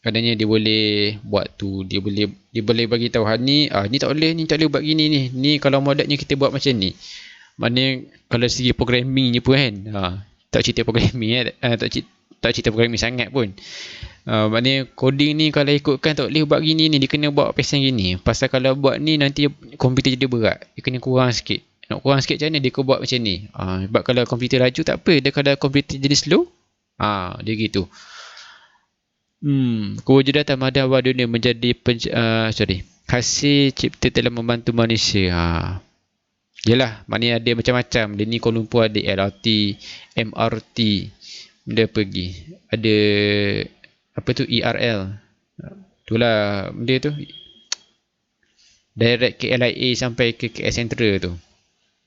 Maknanya dia boleh buat tu, dia boleh bagi tahu ni tak boleh buat gini ni kalau modalnya kita buat macam ni. Maknanya kalau segi programming je pun kan, tak cerita programming tak cerita programming sangat pun. Maknanya coding ni kalau ikutkan tak boleh buat gini ni, dia kena buat pasal gini. Pasal kalau buat ni nanti komputer jadi berat, dia kena kurang sikit. Nak kurang sikit macam mana, dia kena buat macam ni. Sebab kalau komputer laju tak apa, dia kalau komputer jadi slow, dia gitu. Kewujudan tamadun awal dunia menjadi hasil cipta telah membantu manusia. Yalah, maknanya ada macam-macam. Dia ni Kuala Lumpur ada LRT, MRT, dia pergi. Ada apa tu, ERL. Itulah benda tu. Direct KLIA sampai ke KL Central tu.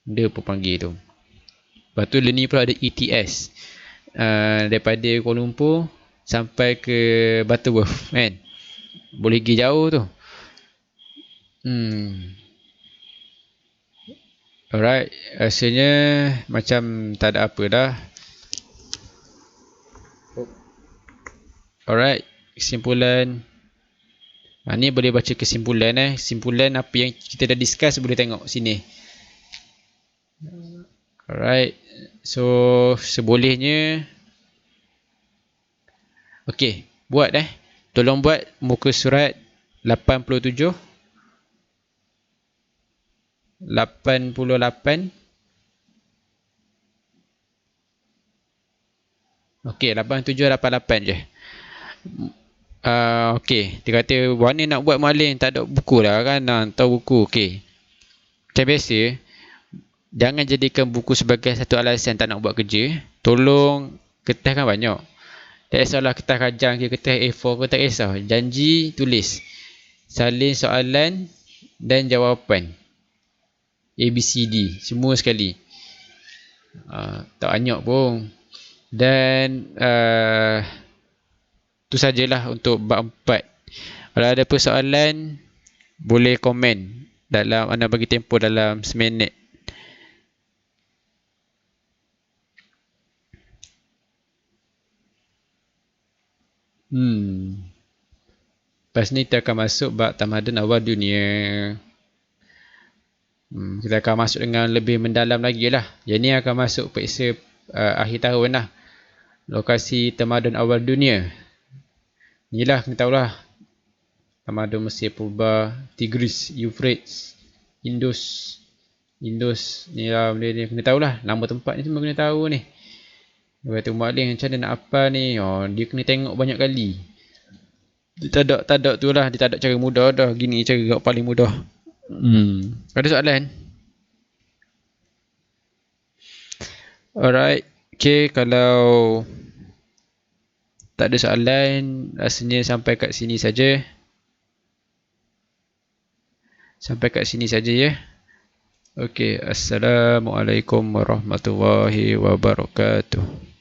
Dia pun panggil tu. Lepas tu ni pula ada ETS. Daripada Kuala Lumpur sampai ke Butterworth kan. Boleh pergi jauh tu. Alright, rasanya macam tak ada apa dah. Alright, kesimpulan. Ni boleh baca kesimpulan Kesimpulan apa yang kita dah discuss boleh tengok sini. Alright, so sebolehnya okey, buat tolong buat muka surat 87, 88. Okey, 87, 88 je. Okey, dia kata mana nak buat malin, tak ada buku lah kan, tahu buku. Okey, macam biasa, jangan jadikan buku sebagai satu alasan tak nak buat kerja. Tolong, kertas kan banyak, tak kisahlah kertas kajang ke kertas A4 ke, tak kisah, janji tulis, salin soalan dan jawapan ABCD semua sekali. Tak banyak pun, Dan itu sajalah untuk bab 4. Kalau ada persoalan, boleh komen dalam anda bagi tempoh dalam seminit. Lepas ni kita akan masuk bab tamadun awal dunia. Kita akan masuk dengan lebih mendalam lagi lah. Yang ni akan masuk periksa akhir tahun lah. Lokasi tamadun awal dunia. Inilah kita tahulah. Tamadun Mesir Purba, Tigris, Euphrates, Indus. Ni lah benda ni kena tahulah. Nama tempat ni semua kena tahu ni. Kata Umar Ali macam mana nak apa ni? Dia kena tengok banyak kali. Tadak tu lah. Dia tadak cara mudah dah. Gini cara paling mudah. Ada soalan? Alright. Okay, kalau tak ada soalan, rasanya sampai kat sini saja. Sampai kat sini saja ya. Okay, Assalamualaikum warahmatullahi wabarakatuh.